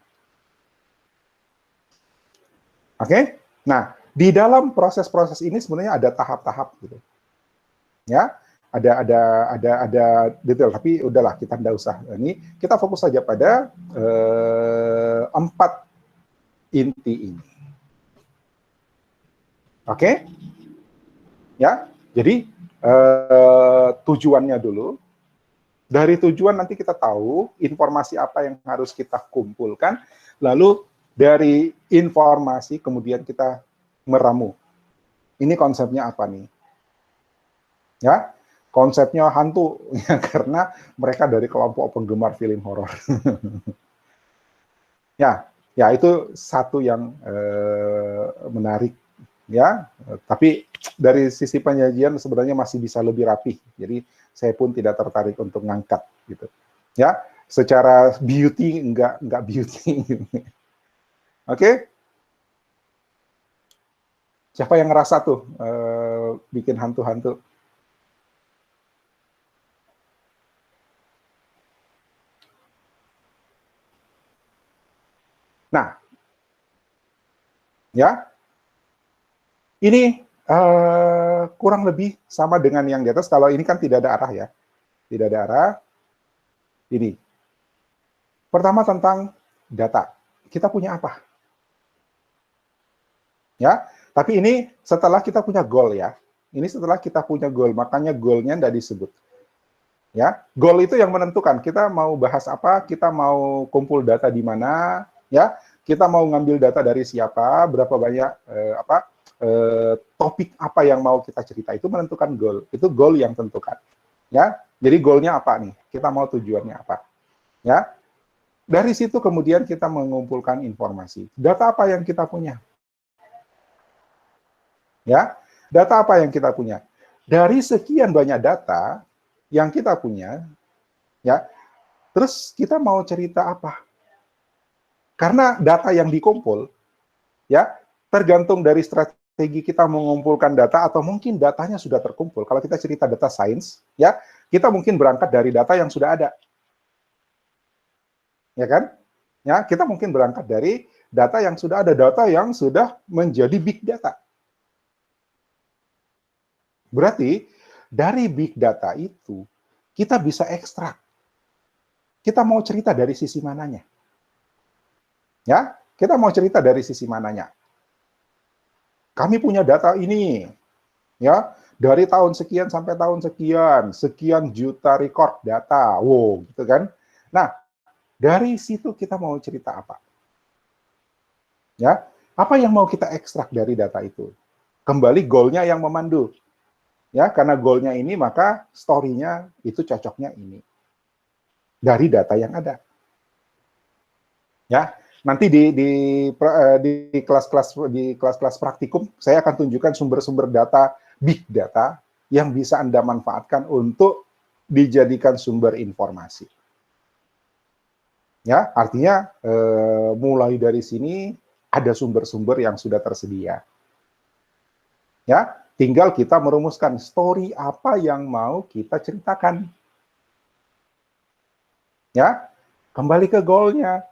Oke? Nah, di dalam proses-proses ini sebenarnya ada tahap-tahap gitu. Ya, ada detail, tapi udahlah kita tidak usah. Ini kita fokus saja pada 4 inti ini. Oke? Ya, jadi tujuannya dulu. Dari tujuan nanti kita tahu informasi apa yang harus kita kumpulkan, lalu dari informasi kemudian kita meramu. Ini konsepnya apa nih? Ya, konsepnya hantu ya, karena mereka dari kelompok penggemar film horor. Ya, itu satu yang menarik ya. Tapi dari sisi penyajian sebenarnya masih bisa lebih rapi. Jadi saya pun tidak tertarik untuk ngangkat gitu. Ya, secara beauty enggak beauty. Oke? Siapa yang ngerasa tuh bikin hantu-hantu? Nah, ya, ini kurang lebih sama dengan yang di atas. Kalau ini kan tidak ada arah ya, tidak ada arah. Ini pertama tentang data. Kita punya apa? Ya, tapi ini setelah kita punya goal ya. Ini setelah kita punya goal, makanya goalnya tidak disebut. Ya, goal itu yang menentukan kita mau bahas apa, kita mau kumpul data di mana, ya, kita mau ngambil data dari siapa, berapa banyak topik apa yang mau kita cerita, itu menentukan goal. Itu goal yang tentukan. Ya, jadi goalnya apa nih? Kita mau tujuannya apa? Ya, dari situ kemudian kita mengumpulkan informasi. Data apa yang kita punya? Ya, data apa yang kita punya? Dari sekian banyak data yang kita punya, ya, terus kita mau cerita apa? Karena data yang dikumpul, ya, tergantung dari strategi kita mengumpulkan data atau mungkin datanya sudah terkumpul. Kalau kita cerita data science, ya, kita mungkin berangkat dari data yang sudah ada. Ya kan? Ya, kita mungkin berangkat dari data yang sudah ada, data yang sudah menjadi big data. Berarti dari big data itu kita bisa ekstrak. Kita mau cerita dari sisi mananya? Ya, kita mau cerita dari sisi mananya? Kami punya data ini, ya, dari tahun sekian sampai tahun sekian, sekian juta record data, wow, gitu kan? Nah, dari situ kita mau cerita apa? Ya, apa yang mau kita ekstrak dari data itu? Kembali goalnya yang memandu. Ya, karena goalnya ini, maka story-nya itu cocoknya ini. Dari data yang ada. Ya, nanti di kelas-kelas praktikum saya akan tunjukkan sumber-sumber data big data yang bisa Anda manfaatkan untuk dijadikan sumber informasi. Ya, artinya mulai dari sini ada sumber-sumber yang sudah tersedia. Ya, tinggal kita merumuskan story apa yang mau kita ceritakan. Ya, kembali ke goalnya.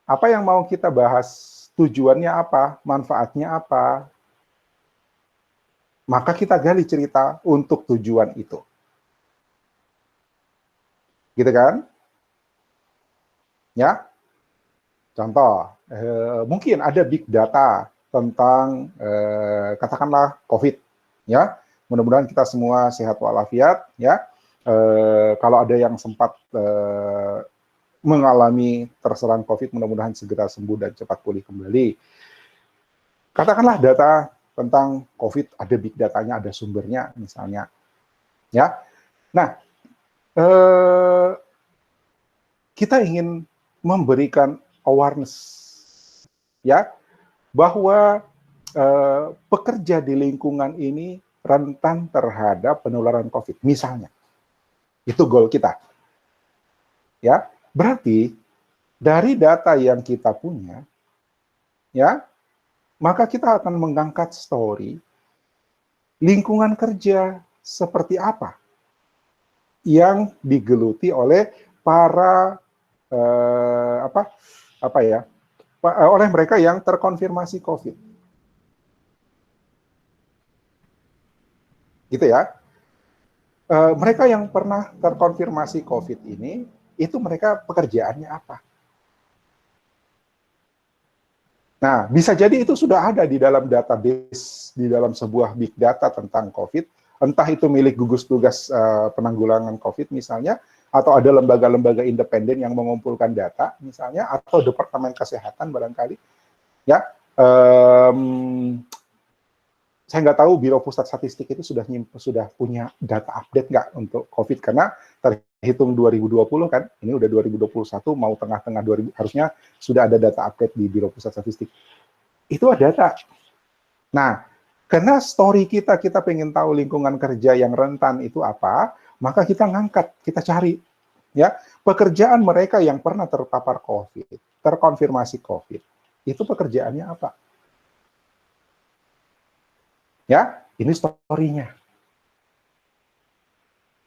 Apa yang mau kita bahas? Tujuannya apa? Manfaatnya apa? Maka kita gali cerita untuk tujuan itu. Gitu kan? Ya. Contoh, mungkin ada big data tentang katakanlah COVID, ya. Mudah-mudahan kita semua sehat walafiat, ya. Kalau ada yang sempat mengalami terserang COVID, mudah-mudahan segera sembuh dan cepat pulih kembali. Katakanlah data tentang COVID, ada big datanya, ada sumbernya, misalnya, ya. Nah, kita ingin memberikan awareness, ya, bahwa pekerja di lingkungan ini rentan terhadap penularan COVID, misalnya. Itu goal kita. Ya, berarti dari data yang kita punya, ya, maka kita akan mengangkat story lingkungan kerja seperti apa yang digeluti oleh para oleh mereka yang terkonfirmasi COVID. Gitu ya. Mereka yang pernah terkonfirmasi COVID ini, itu mereka pekerjaannya apa? Nah, bisa jadi itu sudah ada di dalam database, di dalam sebuah big data tentang COVID, entah itu milik gugus tugas penanggulangan COVID misalnya, atau ada lembaga-lembaga independen yang mengumpulkan data misalnya, atau Departemen Kesehatan barangkali. Ya, saya nggak tahu Biro Pusat Statistik itu sudah punya data update nggak untuk COVID, karena terhitung 2020 kan, ini udah 2021, mau tengah-tengah 2000, harusnya sudah ada data update di Biro Pusat Statistik. Itu ada data. Nah, karena story kita pengen tahu lingkungan kerja yang rentan itu apa, maka kita ngangkat, kita cari, ya, pekerjaan mereka yang pernah terpapar COVID, terkonfirmasi COVID, itu pekerjaannya apa? Ya, ini story-nya.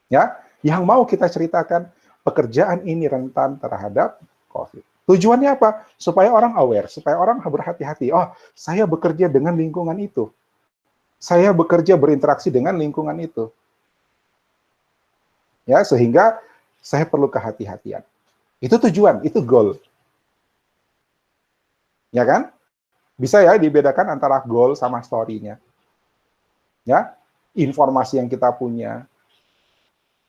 Ya, yang mau kita ceritakan, pekerjaan ini rentan terhadap COVID. Tujuannya apa? Supaya orang aware, supaya orang berhati-hati. Oh, saya bekerja dengan lingkungan itu. Saya bekerja berinteraksi dengan lingkungan itu. Ya, sehingga saya perlu kehati-hatian. Itu tujuan, itu goal. Ya kan? Bisa ya dibedakan antara goal sama story-nya. Ya, informasi yang kita punya.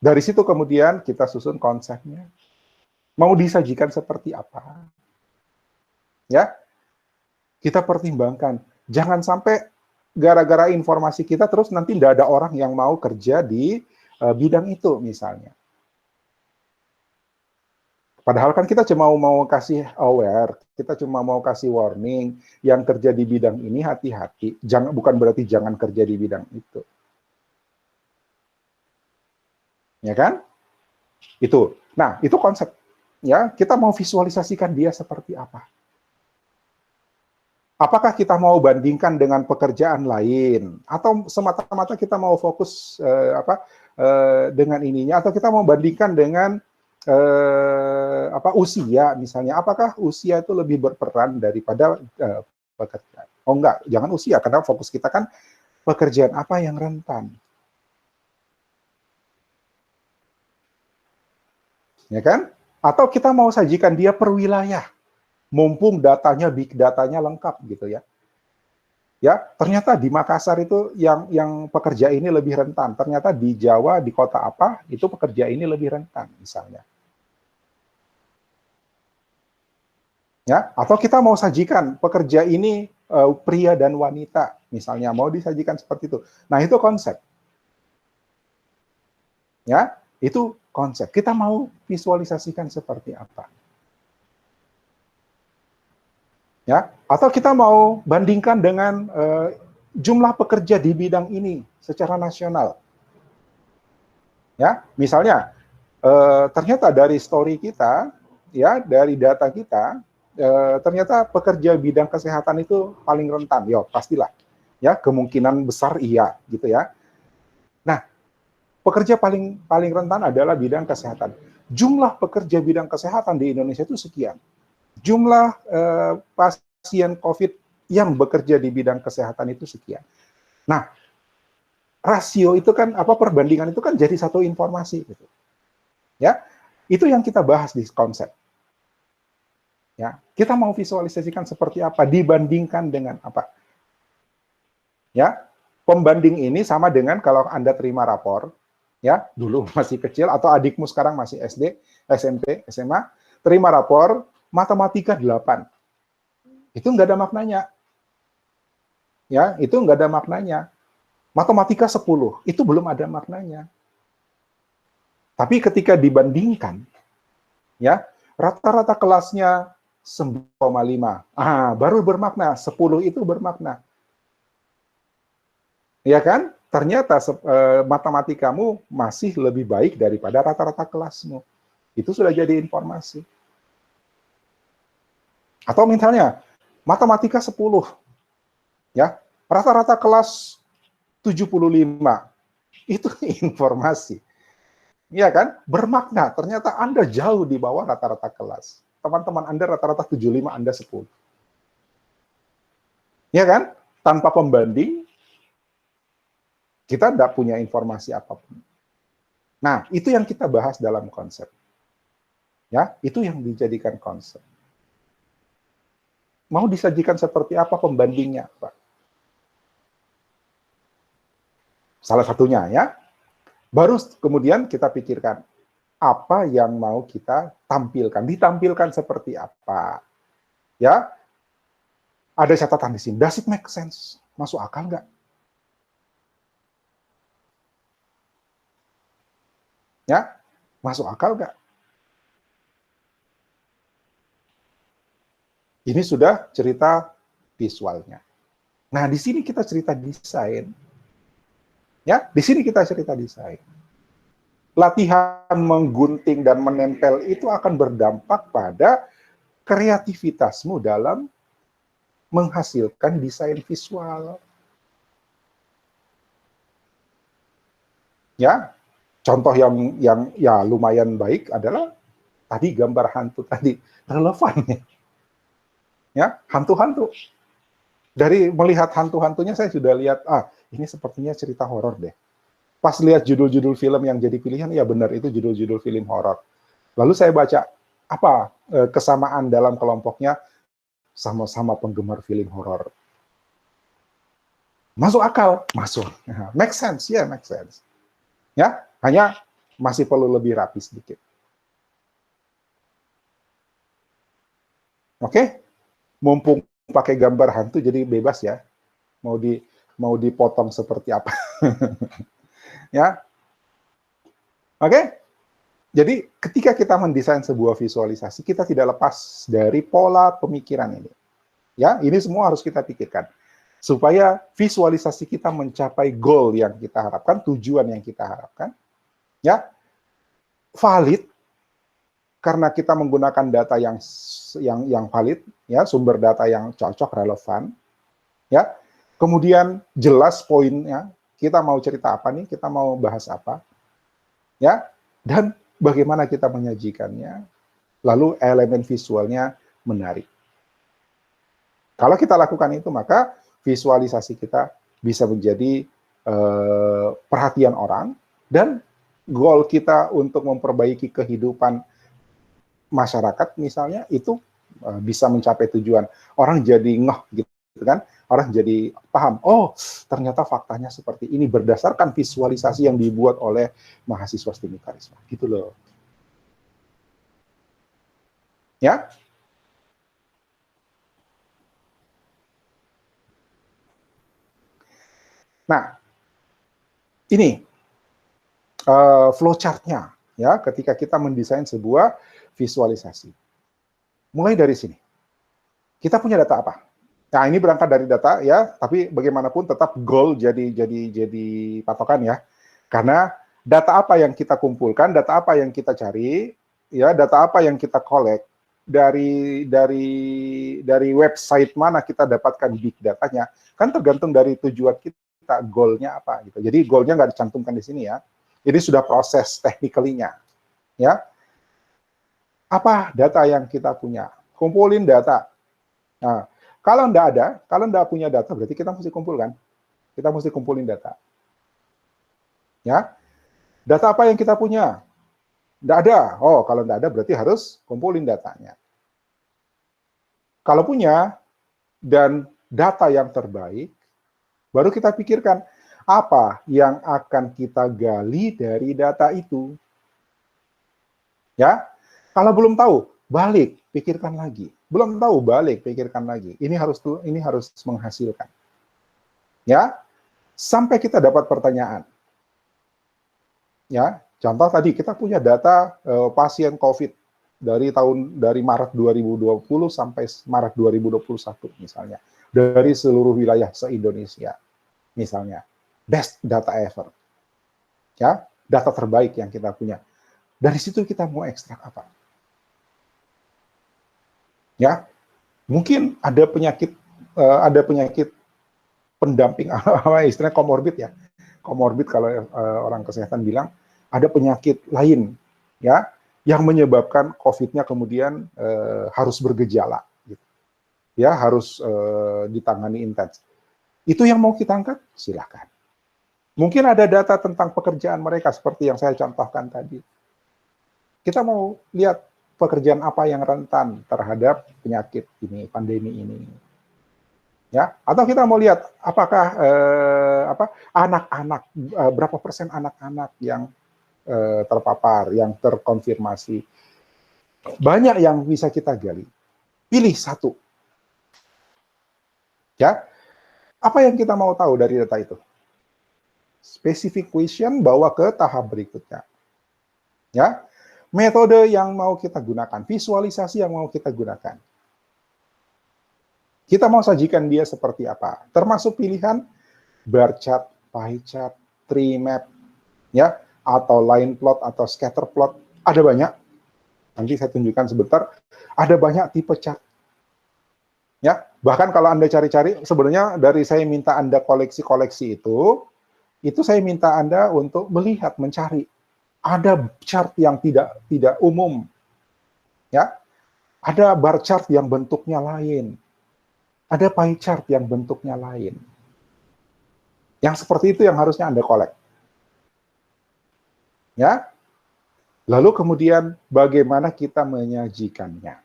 Dari situ kemudian kita susun konsepnya. Mau disajikan seperti apa? Ya, kita pertimbangkan. Jangan sampai gara-gara informasi kita terus nanti tidak ada orang yang mau kerja di bidang itu misalnya. Padahal kan kita cuma mau kasih aware, kita cuma mau kasih warning, yang kerja di bidang ini hati-hati. Jangan, bukan berarti jangan kerja di bidang itu. Ya kan? Itu. Nah, itu konsep. Ya, kita mau visualisasikan dia seperti apa. Apakah kita mau bandingkan dengan pekerjaan lain, atau semata-mata kita mau fokus dengan ininya, atau kita mau bandingkan dengan usia misalnya, apakah usia itu lebih berperan daripada pekerjaan? Oh enggak, jangan usia, karena fokus kita kan pekerjaan apa yang rentan, ya kan? Atau kita mau sajikan dia per wilayah, mumpung datanya, big datanya lengkap gitu ya. Ya, ternyata di Makassar itu yang pekerja ini lebih rentan. Ternyata di Jawa, di kota apa, itu pekerja ini lebih rentan, misalnya. Ya, atau kita mau sajikan pekerja ini pria dan wanita, misalnya, mau disajikan seperti itu. Nah, itu konsep. Ya, itu konsep. Kita mau visualisasikan seperti apa. Ya, atau kita mau bandingkan dengan jumlah pekerja di bidang ini secara nasional. Ya, misalnya ternyata dari story kita, ya, dari data kita, ternyata pekerja bidang kesehatan itu paling rentan. Ya, pastilah. Ya, kemungkinan besar iya, gitu ya. Nah, pekerja paling rentan adalah bidang kesehatan. Jumlah pekerja bidang kesehatan di Indonesia itu sekian. Jumlah pasien COVID yang bekerja di bidang kesehatan itu sekian. Nah, rasio itu kan perbandingan itu kan jadi satu informasi gitu. Ya, itu yang kita bahas di konsep. Ya, kita mau visualisasikan seperti apa, dibandingkan dengan apa. Ya, pembanding ini sama dengan kalau Anda terima rapor, ya, dulu masih kecil atau adikmu sekarang masih SD, SMP, SMA, terima rapor matematika 8. Itu nggak ada maknanya. Ya, itu nggak ada maknanya. Matematika 10, itu belum ada maknanya. Tapi ketika dibandingkan, ya, rata-rata kelasnya 9,5. Baru bermakna, 10 itu bermakna. Ya kan? Ternyata matematikamu masih lebih baik daripada rata-rata kelasmu. Itu sudah jadi informasi. Atau misalnya, matematika 10, ya, rata-rata kelas 75, itu informasi. Iya kan? Bermakna, ternyata Anda jauh di bawah rata-rata kelas. Teman-teman Anda rata-rata 75, Anda 10. Iya kan? Tanpa pembanding, kita tidak punya informasi apapun. Nah, itu yang kita bahas dalam konsep. Ya, itu yang dijadikan konsep. Mau disajikan seperti apa pembandingnya, Pak? Salah satunya ya. Baru kemudian kita pikirkan apa yang mau kita tampilkan, ditampilkan seperti apa. Ya, ada catatan di sini. Does it make sense? Masuk akal nggak? Ya, masuk akal nggak? Ini sudah cerita visualnya. Nah, di sini kita cerita desain. Ya, di sini kita cerita desain. Latihan menggunting dan menempel itu akan berdampak pada kreativitasmu dalam menghasilkan desain visual. Ya, contoh yang ya lumayan baik adalah tadi gambar hantu tadi, relevan ya. Ya, hantu-hantu. Dari melihat hantu-hantunya saya sudah lihat, ini sepertinya cerita horor deh. Pas lihat judul-judul film yang jadi pilihan, ya benar itu judul-judul film horor. Lalu saya baca, apa kesamaan dalam kelompoknya, sama-sama penggemar film horor. Masuk akal? Masuk. Make sense, ya, make sense. Ya, hanya masih perlu lebih rapi sedikit. Oke? Mumpung pakai gambar hantu, jadi bebas ya. Mau dipotong seperti apa. Ya. Oke? Jadi ketika kita mendesain sebuah visualisasi, kita tidak lepas dari pola pemikiran ini. Ya, ini semua harus kita pikirkan. Supaya visualisasi kita mencapai goal yang kita harapkan, tujuan yang kita harapkan, ya, valid karena kita menggunakan data yang valid, ya, sumber data yang cocok, relevan, ya. Kemudian jelas poinnya, kita mau cerita apa nih, kita mau bahas apa, ya, dan bagaimana kita menyajikannya, lalu elemen visualnya menarik. Kalau kita lakukan itu, maka visualisasi kita bisa menjadi perhatian orang, dan goal kita untuk memperbaiki kehidupan masyarakat misalnya, itu bisa mencapai tujuan. Orang jadi ngeh gitu kan, orang jadi paham, oh ternyata faktanya seperti ini, berdasarkan visualisasi yang dibuat oleh mahasiswa STIMI Karisma, gitu loh. Ya, nah ini flowchart-nya, ya, ketika kita mendesain sebuah visualisasi. Mulai dari sini. Kita punya data apa? Nah, ini berangkat dari data ya, tapi bagaimanapun tetap goal jadi patokan ya. Karena data apa yang kita kumpulkan, data apa yang kita cari, ya, data apa yang kita collect dari website mana kita dapatkan big datanya, kan tergantung dari tujuan kita, goalnya apa gitu. Jadi goalnya nggak dicantumkan di sini ya. Ini sudah proses technically-nya, ya. Apa data yang kita punya? Kumpulin data. Nah, kalau enggak punya data, berarti kita mesti kumpulkan. Kita mesti kumpulin data. Ya, data apa yang kita punya? Enggak ada. Oh, kalau enggak ada, berarti harus kumpulin datanya. Kalau punya, dan data yang terbaik, baru kita pikirkan, apa yang akan kita gali dari data itu. Ya, kalau belum tahu, balik, pikirkan lagi. Belum tahu, balik, pikirkan lagi. Ini harus menghasilkan. Ya, sampai kita dapat pertanyaan. Ya, contoh tadi kita punya data pasien COVID dari Maret 2020 sampai Maret 2021 misalnya, dari seluruh wilayah se-Indonesia misalnya. Best data ever. Ya, data terbaik yang kita punya. Dari situ kita mau ekstrak apa? Ya, mungkin ada penyakit pendamping, istilahnya komorbid ya. Komorbid kalau orang kesehatan bilang, ada penyakit lain ya yang menyebabkan COVID-nya kemudian harus bergejala, gitu. Ya, harus ditangani intens. Itu yang mau kita angkat, silakan. Mungkin ada data tentang pekerjaan mereka seperti yang saya contohkan tadi. Kita mau lihat pekerjaan apa yang rentan terhadap penyakit ini, pandemi ini. Ya, atau kita mau lihat apakah anak-anak, berapa persen anak-anak yang terpapar, yang terkonfirmasi. Banyak yang bisa kita gali. Pilih satu. Ya, apa yang kita mau tahu dari data itu? Specific question bawa ke tahap berikutnya. Ya, metode yang mau kita gunakan, visualisasi yang mau kita gunakan. Kita mau sajikan dia seperti apa? Termasuk pilihan bar chart, pie chart, tree map, ya, atau line plot atau scatter plot. Ada banyak. Nanti saya tunjukkan sebentar. Ada banyak tipe chart. Ya, bahkan kalau Anda cari-cari, sebenarnya dari saya minta Anda koleksi-koleksi itu saya minta Anda untuk melihat, mencari. Ada chart yang tidak umum. Ya. Ada bar chart yang bentuknya lain. Ada pie chart yang bentuknya lain. Yang seperti itu yang harusnya Anda kolek. Ya. Lalu kemudian bagaimana kita menyajikannya?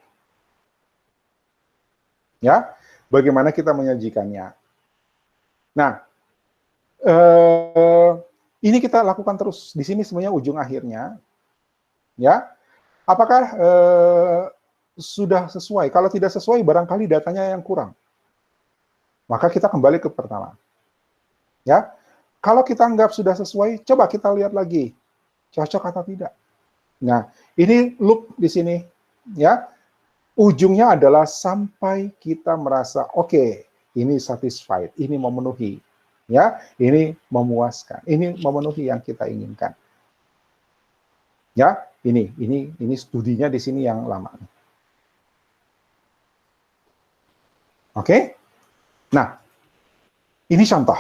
Ya, bagaimana kita menyajikannya? Nah, Ini kita lakukan terus. Di sini sebenarnya ujung akhirnya, ya. Apakah sudah sesuai? Kalau tidak sesuai, barangkali datanya yang kurang. Maka kita kembali ke pertama. Ya, kalau kita anggap sudah sesuai, coba kita lihat lagi, cocok atau tidak. Nah, ini loop di sini, ya. Ujungnya adalah sampai kita merasa oke, ini satisfied, ini memenuhi, ya, ini memuaskan, ini memenuhi yang kita inginkan. Ya, ini studinya di sini yang lama. Oke? Nah, ini contoh.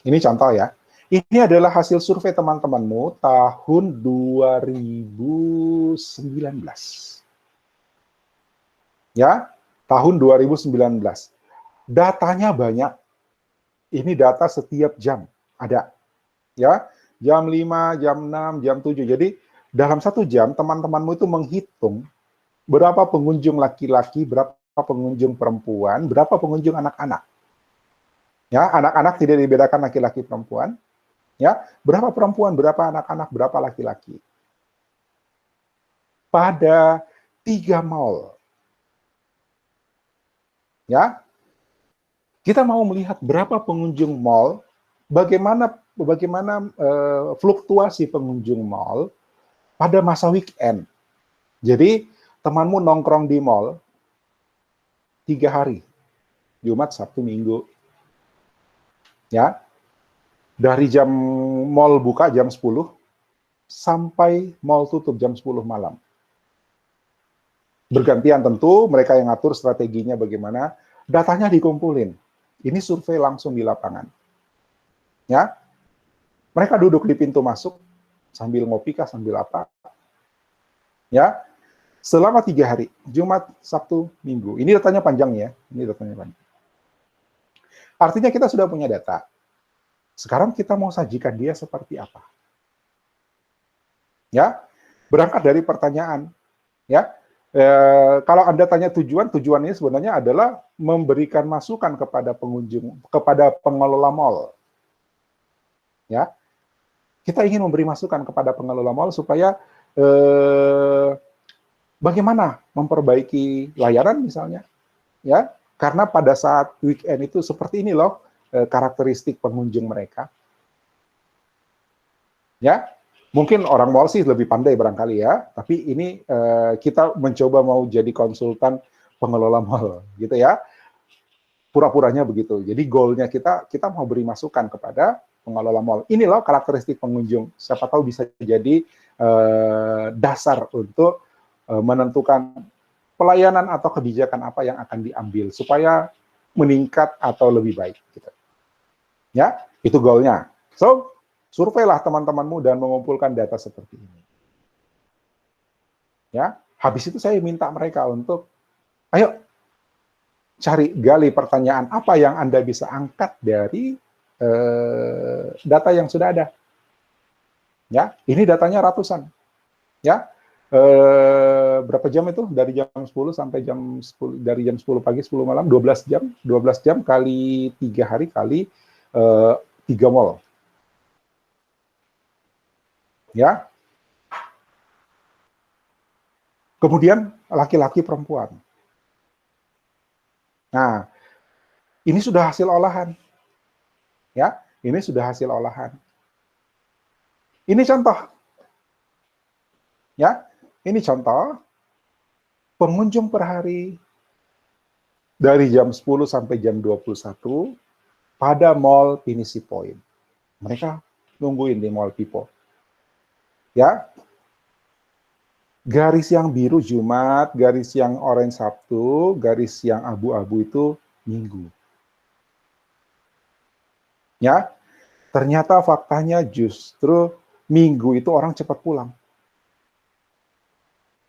Ini contoh ya. Ini adalah hasil survei teman-temanmu tahun 2019. Ya, tahun 2019. Datanya banyak. Ini data setiap jam ada. Ya, jam 5, jam 6, jam 7. Jadi, dalam 1 jam, teman-temanmu itu menghitung berapa pengunjung laki-laki, berapa pengunjung perempuan, berapa pengunjung anak-anak. Ya, anak-anak tidak dibedakan laki-laki perempuan. Ya, berapa perempuan, berapa anak-anak, berapa laki-laki. Pada 3 mall. Ya, kita mau melihat berapa pengunjung mall, bagaimana fluktuasi pengunjung mall pada masa weekend. Jadi, temanmu nongkrong di mall 3 hari, Jumat, Sabtu, Minggu. Ya, dari jam mall buka jam 10 sampai mall tutup jam 10 malam. Bergantian tentu, mereka yang ngatur strateginya bagaimana, datanya dikumpulin. Ini survei langsung di lapangan. Ya, mereka duduk di pintu masuk, sambil ngopi kah, sambil apa. Ya, selama 3 hari, Jumat, Sabtu, Minggu. Ini datanya panjang ya, ini datanya panjang. Artinya kita sudah punya data. Sekarang kita mau sajikan dia seperti apa. Ya, berangkat dari pertanyaan. Ya, kalau Anda tanya tujuannya sebenarnya adalah memberikan masukan kepada pengunjung, kepada pengelola mall. Ya, kita ingin memberi masukan kepada pengelola mall supaya bagaimana memperbaiki layanan misalnya, ya, karena pada saat weekend itu seperti ini loh karakteristik pengunjung mereka. Ya, mungkin orang mall sih lebih pandai barangkali ya, tapi ini kita mencoba mau jadi konsultan pengelola mall, gitu ya. Pura-puranya begitu. Jadi goalnya kita mau beri masukan kepada pengelola mall. Ini loh karakteristik pengunjung. Siapa tahu bisa jadi dasar untuk menentukan pelayanan atau kebijakan apa yang akan diambil supaya meningkat atau lebih baik. Gitu. Ya, itu goalnya. So, surveilah teman-temanmu dan mengumpulkan data seperti ini. Ya, habis itu saya minta mereka untuk, ayo cari gali pertanyaan apa yang Anda bisa angkat dari data yang sudah ada. Ya, ini datanya ratusan. Ya, berapa jam itu? Dari jam 10 sampai jam 10, dari jam 10 pagi 10 malam, 12 jam. 12 jam kali 3 hari kali 3 mall. Ya. Kemudian laki-laki perempuan. Nah, ini sudah hasil olahan. Ya, ini sudah hasil olahan. Ini contoh. Ya, ini contoh pengunjung per hari dari jam 10 sampai jam 21 pada Mall Pinisi Point. Mereka nungguin di Mall Pipo. Ya, garis yang biru Jumat, garis yang orange Sabtu, garis yang abu-abu itu Minggu. Ya, ternyata faktanya justru Minggu itu orang cepat pulang.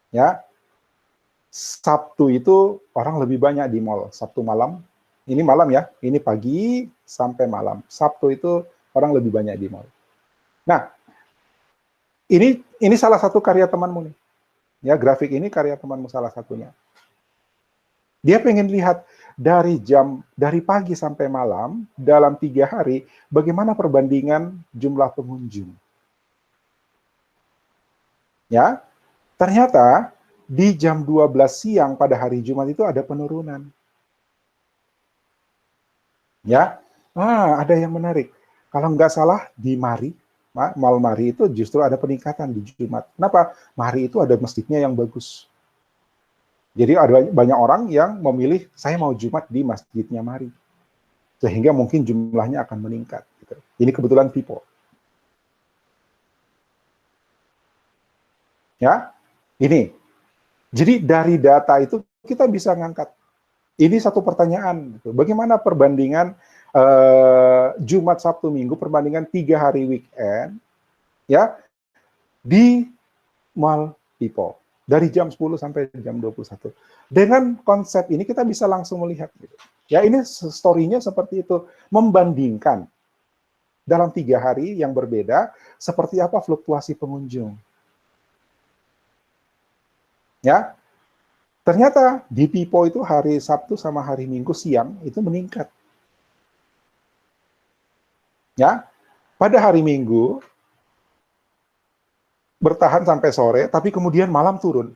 Ya, Sabtu itu orang lebih banyak di mall. Sabtu malam, ini malam ya, ini pagi sampai malam. Sabtu itu orang lebih banyak di mall. Nah, ini salah satu karya temanmu nih. Ya, grafik ini karya temanmu salah satunya. Dia pengen lihat dari pagi sampai malam dalam 3 hari, bagaimana perbandingan jumlah pengunjung? Ya, ternyata di jam 12 siang pada hari Jumat itu ada penurunan. Ya, ada yang menarik. Kalau nggak salah di Mari, Mall Mari itu justru ada peningkatan di Jumat. Kenapa? Mari itu ada masjidnya yang bagus. Jadi ada banyak orang yang memilih saya mau Jumat di masjidnya Mari, sehingga mungkin jumlahnya akan meningkat. Gitu. Ini kebetulan people. Ya, ini. Jadi dari data itu kita bisa ngangkat. Ini satu pertanyaan. Gitu. Bagaimana perbandingan Jumat, Sabtu, Minggu, perbandingan 3 hari weekend, ya, di mall people dari jam 10 sampai jam 21. Dengan konsep ini kita bisa langsung melihat gitu. Ya, ini story-nya seperti itu, membandingkan dalam 3 hari yang berbeda seperti apa fluktuasi pengunjung. Ya. Ternyata di Pipo itu hari Sabtu sama hari Minggu siang itu meningkat. Ya. Pada hari Minggu bertahan sampai sore, tapi kemudian malam turun.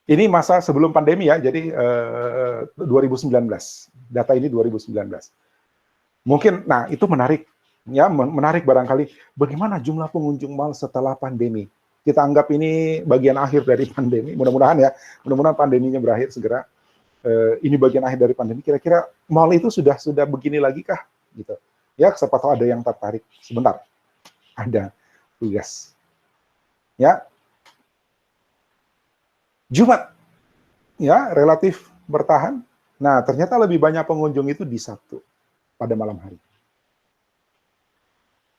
Ini masa sebelum pandemi ya, jadi 2019. Data ini 2019. Mungkin, nah itu menarik. Ya, menarik barangkali. Bagaimana jumlah pengunjung mal setelah pandemi? Kita anggap ini bagian akhir dari pandemi. Mudah-mudahan ya, mudah-mudahan pandeminya berakhir segera. Ini bagian akhir dari pandemi. Kira-kira mal itu sudah begini lagi kah? Gitu. Ya, siapa tahu ada yang tertarik. Sebentar. Ada tugas. Ya. Jumat. Ya, relatif bertahan. Nah, ternyata lebih banyak pengunjung itu di Sabtu pada malam hari.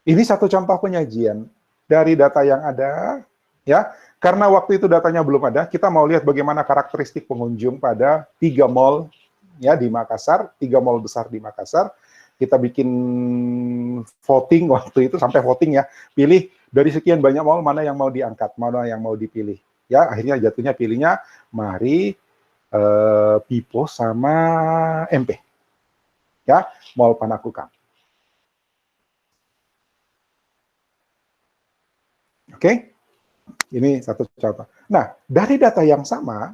Ini satu contoh penyajian dari data yang ada. Ya, karena waktu itu datanya belum ada, kita mau lihat bagaimana karakteristik pengunjung pada 3 mall ya di Makassar, 3 mall besar di Makassar. Kita bikin voting waktu itu, sampai voting ya, pilih dari sekian banyak mall mana yang mau diangkat, mana yang mau dipilih. Ya, akhirnya jatuhnya pilihnya Mari, Pipo sama MP. Ya, Mall Panakukang. Oke? Ini satu contoh. Nah, dari data yang sama,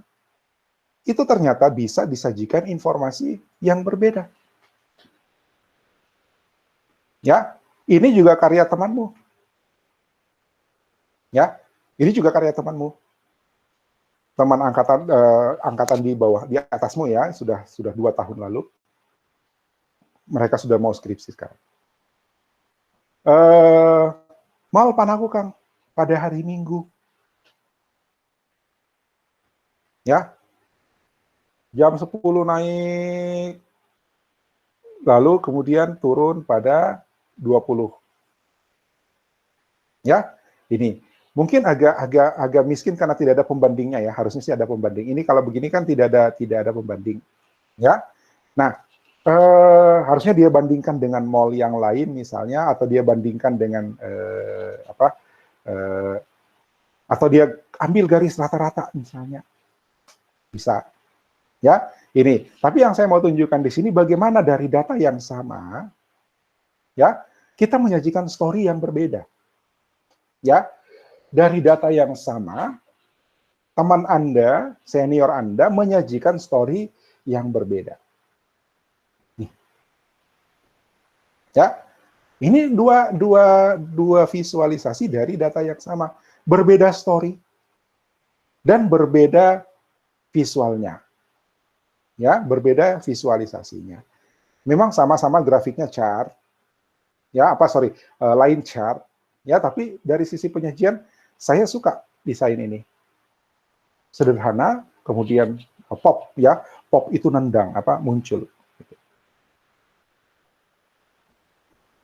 itu ternyata bisa disajikan informasi yang berbeda. Ya, ini juga karya temanmu. Ya, ini juga karya temanmu. Teman angkatan di bawah, di atasmu ya, sudah 2 tahun lalu. Mereka sudah mau skripsi sekarang. Mal Panakukang pada hari Minggu. Ya, jam 10 naik, lalu kemudian turun pada 20. Ya, ini mungkin agak miskin karena tidak ada pembandingnya ya. Harusnya sih ada pembanding. Ini kalau begini kan tidak ada pembanding. Ya, nah harusnya dia bandingkan dengan mall yang lain misalnya, atau dia bandingkan dengan atau dia ambil garis rata-rata misalnya. Bisa. Ya, ini. Tapi yang saya mau tunjukkan di sini bagaimana dari data yang sama, ya, kita menyajikan story yang berbeda. Ya, dari data yang sama, teman Anda, senior Anda menyajikan story yang berbeda. Nih. Ya, ini dua visualisasi dari data yang sama, berbeda story dan berbeda visualnya. Ya, berbeda visualisasinya. Memang sama-sama grafiknya chart, ya line chart, ya, tapi dari sisi penyajian saya suka desain ini. Sederhana, kemudian pop, ya, pop itu nendang, muncul.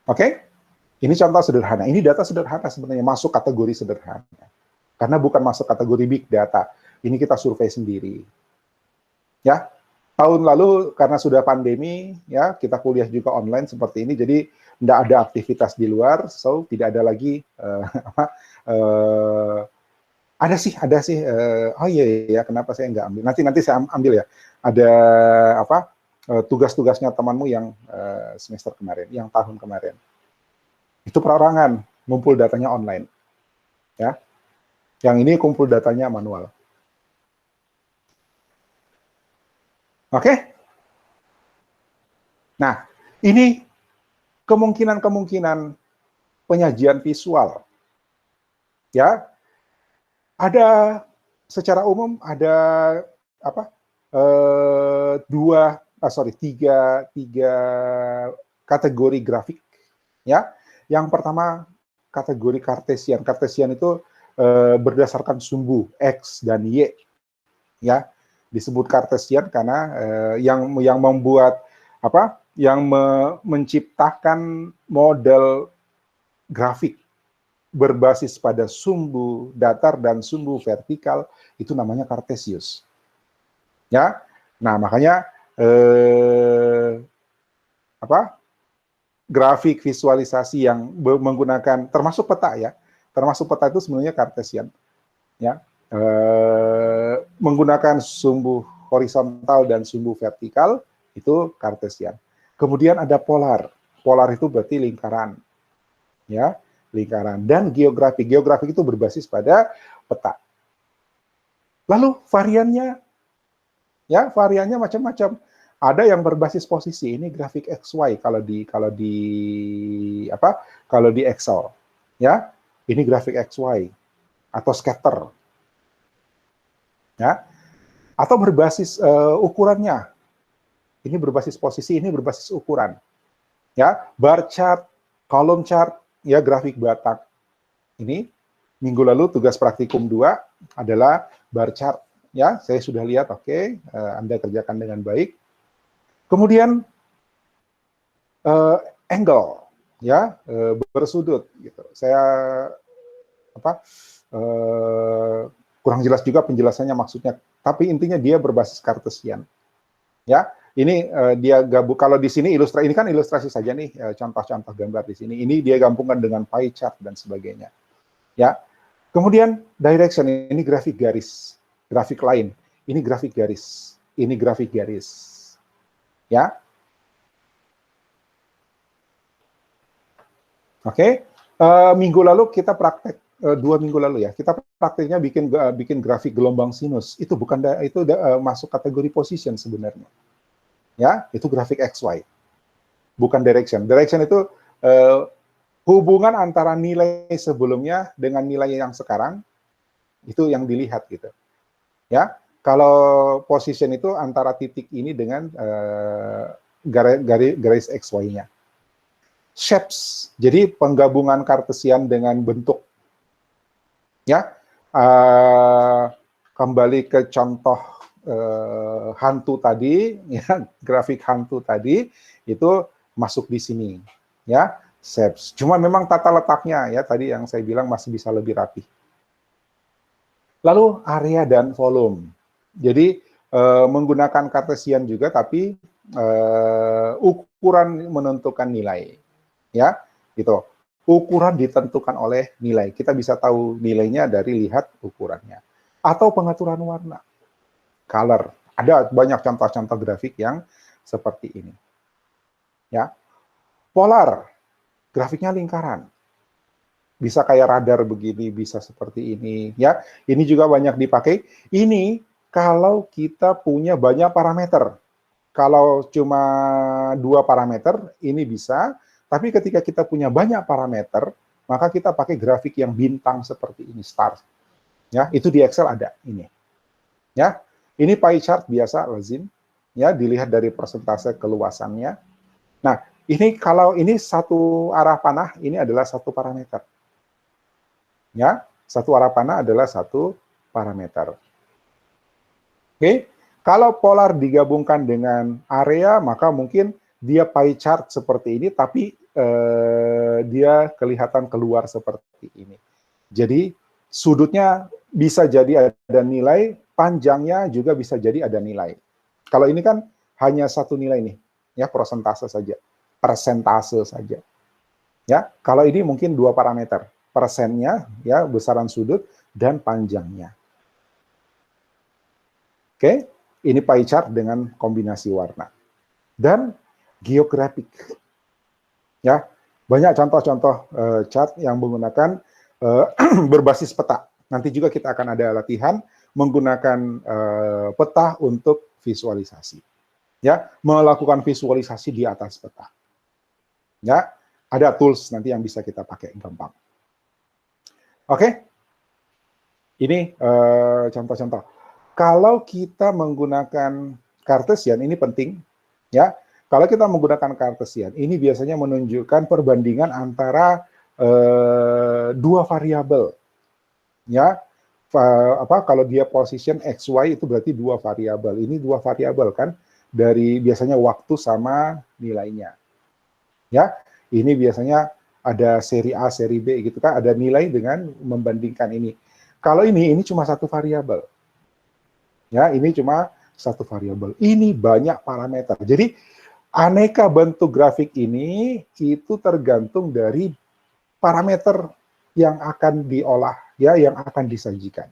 Oke? Ini contoh sederhana. Ini data sederhana sebenarnya, masuk kategori sederhana. Karena bukan masuk kategori big data. Ini kita survei sendiri. Ya, tahun lalu karena sudah pandemi, ya, kita kuliah juga online seperti ini, jadi tidak ada aktivitas di luar, so tidak ada lagi Ada sih. Oh iya ya, kenapa saya nggak ambil? Nanti saya ambil ya. Ada apa? Tugas-tugasnya temanmu yang semester kemarin, yang tahun kemarin. Itu perorangan, ngumpul datanya online, ya. Yang ini kumpul datanya manual. Oke? Nah, ini kemungkinan-kemungkinan penyajian visual, ya. Ada secara umum ada apa? Tiga kategori grafik, ya. Yang pertama kategori Cartesian. Cartesian itu berdasarkan sumbu X dan Y, ya. Disebut Cartesian karena yang membuat apa? Yang menciptakan model grafik berbasis pada sumbu datar dan sumbu vertikal itu namanya Cartesius. Ya. Nah, makanya grafik visualisasi yang menggunakan termasuk peta ya. Termasuk peta itu sebenarnya Cartesian. Ya. Menggunakan sumbu horizontal dan sumbu vertikal itu Cartesian. Kemudian ada polar. Polar itu berarti lingkaran. Ya, lingkaran. Dan geografik. Geografik itu berbasis pada peta. Lalu variannya, ya variannya macam-macam. Ada yang berbasis posisi. Ini grafik XY kalau di Excel. Ya, ini grafik XY atau scatter. Ya, atau berbasis ukurannya. Ini berbasis posisi, ini berbasis ukuran. Ya, bar chart, column chart, ya grafik Batak. Ini minggu lalu tugas praktikum 2 adalah bar chart. Ya, saya sudah lihat, oke, Anda kerjakan dengan baik. Kemudian angle, ya, bersudut. Gitu. Saya kurang jelas juga penjelasannya maksudnya, tapi intinya dia berbasis Cartesian. Ya, ini dia gabung. Kalau di sini ini kan ilustrasi saja nih, contoh-contoh gambar di sini. Ini dia gabungkan dengan pie chart dan sebagainya. Ya, kemudian direction, ini grafik garis, grafik lain, ini grafik garis, ini grafik garis, ya. Oke, minggu lalu kita praktek 2 minggu lalu ya, kita prakteknya bikin grafik gelombang sinus. Itu bukan itu masuk kategori position sebenarnya, ya. Itu grafik XY, bukan direction. Direction itu hubungan antara nilai sebelumnya dengan nilai yang sekarang, itu yang dilihat gitu. Ya, kalau position itu antara titik ini dengan garis XY-nya. Shapes, jadi penggabungan Cartesian dengan bentuk. Ya, kembali ke contoh hantu tadi, ya, grafik hantu tadi, itu masuk di sini. Ya, shapes. Cuma memang tata letaknya ya tadi yang saya bilang masih bisa lebih rapi. Lalu area dan volume. Jadi menggunakan Cartesian juga, tapi ukuran menentukan nilai. Ya, gitu. Ukuran ditentukan oleh nilai. Kita bisa tahu nilainya dari lihat ukurannya. Atau pengaturan warna. Color. Ada banyak contoh-contoh grafik yang seperti ini. Ya. Polar. Grafiknya lingkaran. Bisa kayak radar begini, bisa seperti ini, ya. Ini juga banyak dipakai. Ini kalau kita punya banyak parameter. Kalau cuma 2 parameter, ini bisa. Tapi ketika kita punya banyak parameter, maka kita pakai grafik yang bintang seperti ini, star. Ya, itu di Excel ada ini. Ya, ini pie chart biasa lazim. Ya, dilihat dari persentase keluasannya. Nah, ini kalau ini satu arah panah, ini adalah satu parameter. Ya, satu arah panah adalah satu parameter. Oke, kalau polar digabungkan dengan area, maka mungkin dia pie chart seperti ini, tapi dia kelihatan keluar seperti ini. Jadi sudutnya bisa jadi ada nilai, panjangnya juga bisa jadi ada nilai. Kalau ini kan hanya satu nilai nih, ya persentase saja, Ya, kalau ini mungkin 2 parameter. Persennya, ya besaran sudut, dan panjangnya. Oke, ini pie chart dengan kombinasi warna. Dan geografik. Ya, banyak contoh-contoh chart yang menggunakan berbasis peta. Nanti juga kita akan ada latihan menggunakan peta untuk visualisasi. Ya, melakukan visualisasi di atas peta. Ya, ada tools nanti yang bisa kita pakai gampang. Oke, ini contoh-contoh. Kalau kita menggunakan Cartesian, ini penting, ya. Kalau kita menggunakan Cartesian, ini biasanya menunjukkan perbandingan antara dua variabel, ya. Kalau dia position x, y itu berarti dua variabel. Ini dua variabel kan, dari biasanya waktu sama nilainya. Ya, ini biasanya ada seri A, seri B gitu kan, ada nilai dengan membandingkan ini. Kalau ini cuma satu variabel. Ya, ini cuma satu variabel. Ini banyak parameter. Jadi aneka bentuk grafik ini itu tergantung dari parameter yang akan diolah, ya, yang akan disajikan.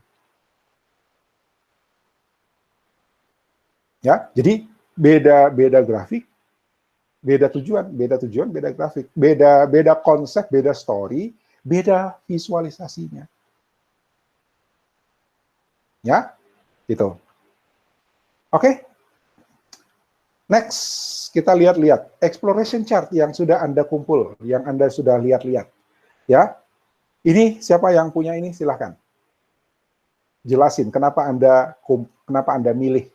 Ya, jadi beda grafik, beda tujuan, beda grafik, beda konsep, beda story, beda visualisasinya. Ya, gitu. Oke. Next, kita lihat-lihat exploration chart yang sudah Anda kumpul, yang Anda sudah lihat-lihat. Ya, ini siapa yang punya ini? Silahkan. Jelasin kenapa Anda milih.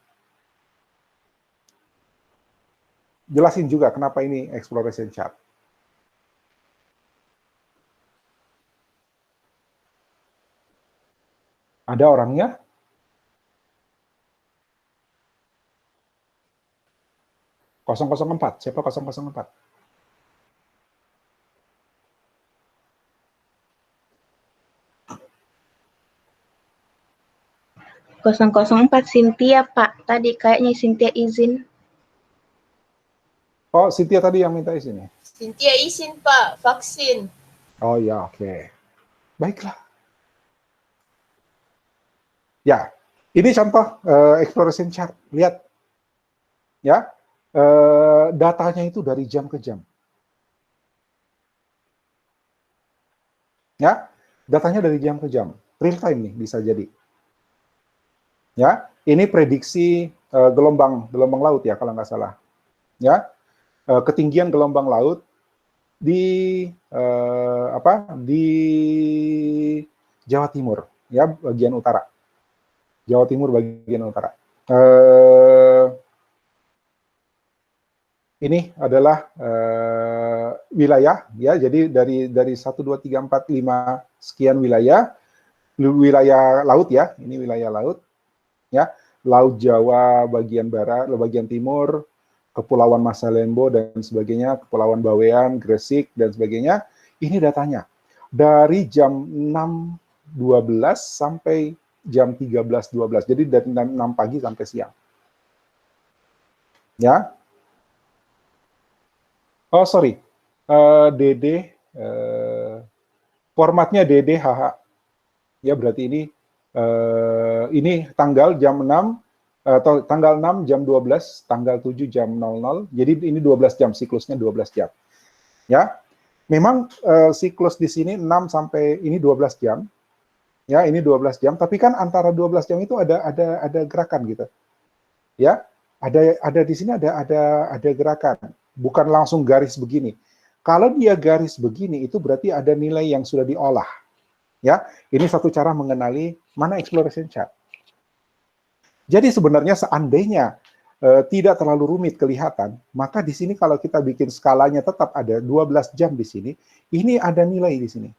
Jelasin juga kenapa ini exploration chart. Ada orangnya? (004). Siapa 004? (004) Cynthia, Pak. Tadi kayaknya Cynthia izin. Oh, Cynthia tadi yang minta izin ya? Cynthia izin, Pak. Vaksin. Oh ya, oke. Baiklah. Ya, ini contoh exploration chart. Lihat. Ya, datanya itu dari jam ke jam. Ya, datanya dari jam ke jam. Real time nih bisa jadi. Ya, ini prediksi gelombang laut ya kalau nggak salah. Ya, ketinggian gelombang laut di di Jawa Timur, ya, bagian utara. Jawa Timur bagian utara. Ini adalah wilayah, ya. Jadi dari 1, 2, 3, 4, 5 sekian wilayah laut ya. Ini wilayah laut, ya. Laut Jawa bagian barat, bagian timur, Kepulauan Masalembo dan sebagainya, Kepulauan Bawean, Gresik dan sebagainya. Ini datanya dari jam 6.12 sampai jam 13.12. Jadi dari 6 pagi sampai siang. Ya. Oh, sorry. DD, formatnya DDHH. Ya, berarti ini tanggal jam 6, atau tanggal 6 jam 12, tanggal 7 jam 00. Jadi ini 12 jam, siklusnya 12 jam. Ya. Memang siklus di sini 6 sampai ini 12 jam. Ya, ini 12 jam, tapi kan antara 12 jam itu ada gerakan gitu. Ya. Ada di sini ada gerakan. Bukan langsung garis begini. Kalau dia garis begini, itu berarti ada nilai yang sudah diolah. Ya, ini satu cara mengenali mana exploration chart. Jadi sebenarnya seandainya tidak terlalu rumit kelihatan, maka di sini kalau kita bikin skalanya tetap ada 12 jam di sini, ini ada nilai di sini.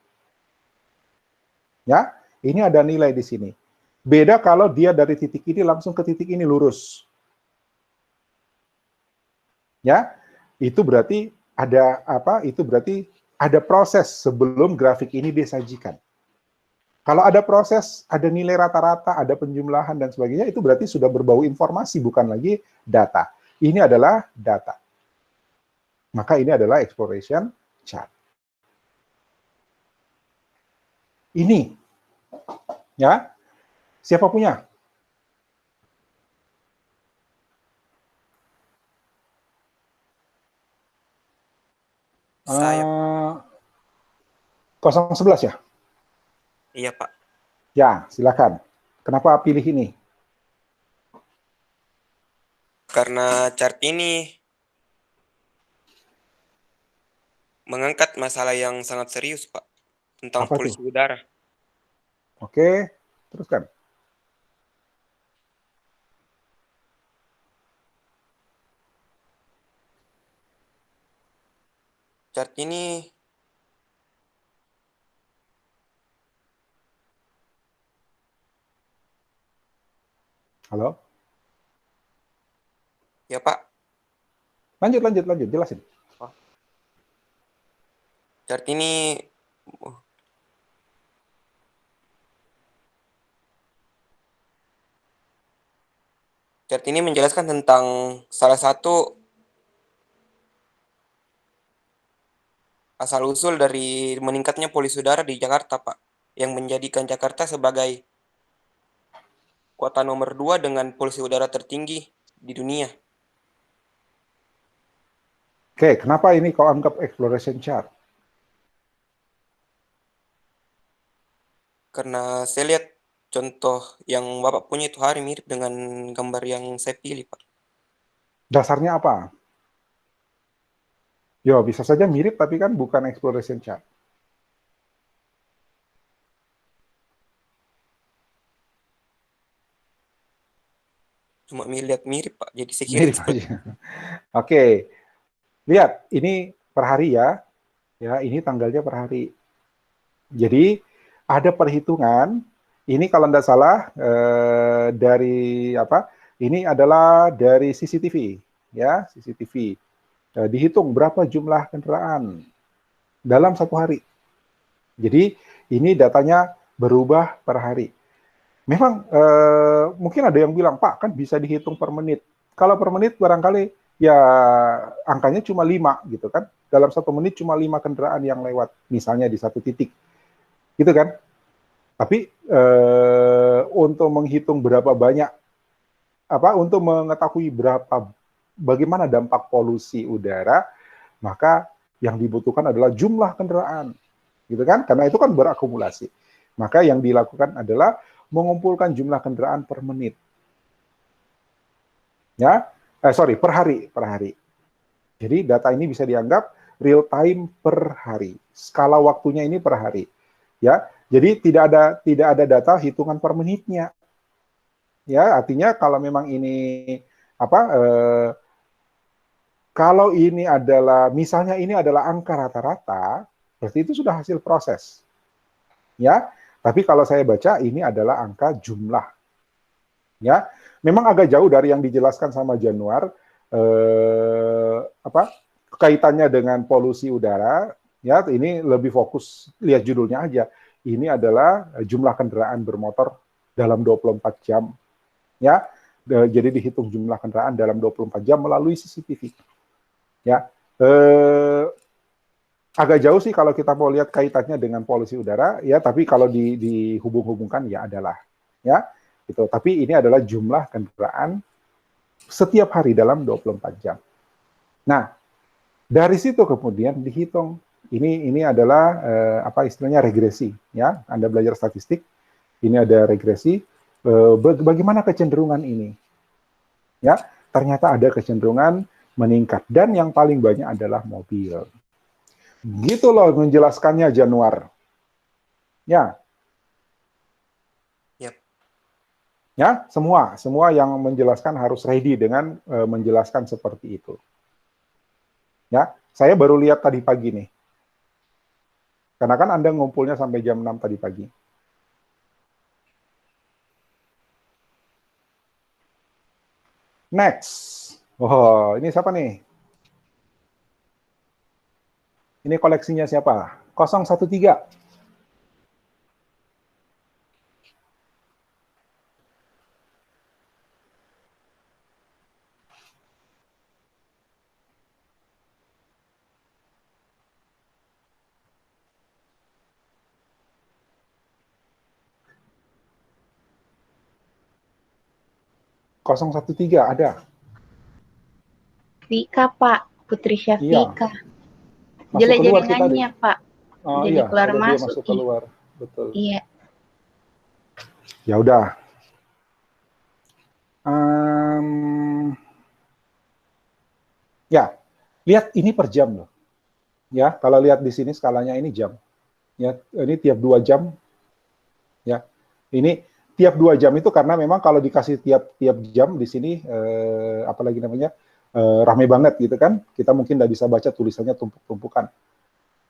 Ya, ini ada nilai di sini. Beda kalau dia dari titik ini langsung ke titik ini lurus. Ya, itu berarti ada apa? Itu berarti ada proses sebelum grafik ini disajikan. Kalau ada proses, ada nilai rata-rata, ada penjumlahan dan sebagainya, itu berarti sudah berbau informasi, bukan lagi data. Ini adalah data. Maka ini adalah exploration chart. Ini, Ya, siapa punya? Saya, Eh, 011 ya? iya Pak. Ya, silakan. Kenapa pilih ini? Karena chart ini mengangkat masalah yang sangat serius Pak, tentang Apa tuh? polusi udara. Oke, teruskan. Chart ini Halo? ya Pak, Lanjut, jelasin. chart ini chart ini menjelaskan tentang salah satu asal-usul dari meningkatnya polusi udara di Jakarta, Pak, yang menjadikan Jakarta sebagai kota nomor 2 dengan polusi udara tertinggi di dunia. Oke, kenapa ini kau anggap exploration chart? Karena saya lihat contoh yang Bapak punya itu hari mirip dengan gambar yang saya pilih, Pak. Dasarnya apa? Ya, bisa saja mirip, tapi kan bukan exploration chart. Cuma lihat mirip, Pak. Jadi saya kira Mirip itu. aja. Oke, lihat, ini per hari ya. Ya, ini tanggalnya per hari. Jadi, ada perhitungan, ini kalau tidak salah, dari apa? Ini adalah dari CCTV, ya, CCTV. Dihitung berapa jumlah kendaraan dalam satu hari. Jadi ini datanya berubah per hari. Memang mungkin ada yang bilang, Pak, kan bisa dihitung per menit. Kalau per menit barangkali ya angkanya cuma 5 gitu kan. Dalam satu menit cuma 5 kendaraan yang lewat, misalnya di satu titik. Gitu kan. Tapi untuk menghitung berapa banyak, untuk mengetahui bagaimana dampak polusi udara, maka yang dibutuhkan adalah jumlah kendaraan. Gitu kan? Karena itu kan berakumulasi. Maka yang dilakukan adalah mengumpulkan jumlah kendaraan per menit. Ya, per hari. Jadi data ini bisa dianggap real time per hari. Skala waktunya ini per hari. Ya, jadi tidak ada data hitungan per menitnya. Ya, artinya kalau memang ini apa? Kalau ini adalah misalnya ini adalah angka rata-rata, berarti itu sudah hasil proses. Ya, tapi kalau saya baca ini adalah angka jumlah. Ya, memang agak jauh dari yang dijelaskan sama Januar, kaitannya dengan polusi udara. Ya, ini lebih fokus lihat judulnya aja. Ini adalah jumlah kendaraan bermotor dalam 24 jam. Ya, jadi dihitung jumlah kendaraan dalam 24 jam melalui CCTV. Ya, agak jauh sih kalau kita mau lihat kaitannya dengan polusi udara, ya. Tapi kalau dihubung-hubungkan ya adalah, ya. Gitu. Tapi ini adalah jumlah kendaraan setiap hari dalam 24 jam. Nah, dari situ kemudian dihitung. Ini adalah istilahnya regresi, ya. Anda belajar statistik, ini ada regresi. Bagaimana kecenderungan ini? Ya, ternyata ada kecenderungan meningkat dan yang paling banyak adalah mobil. Gitu loh menjelaskannya Januar. Ya, Yap. ya, semua yang menjelaskan harus ready dengan menjelaskan seperti itu. Ya, saya baru lihat tadi pagi nih. Karena kan Anda ngumpulnya sampai jam 6 tadi pagi. Next. Oh, ini siapa nih? Ini koleksinya siapa? 013. 013 ada. Vika, Pak. Putri Iya, Syafika. masuk Jelek keluar kita tadi. jaringannya, Pak. Oh Jadi iya, keluar ada dia masuk. masuk keluar, betul. Iya. Ya udah. Ya, lihat ini per jam loh. Ya, kalau lihat di sini skalanya ini jam. Ya, ini tiap 2 jam. Ya, ini tiap 2 jam itu karena memang kalau dikasih tiap jam di sini, apalagi namanya, rame banget gitu kan. Kita mungkin nggak bisa baca tulisannya tumpuk-tumpukan.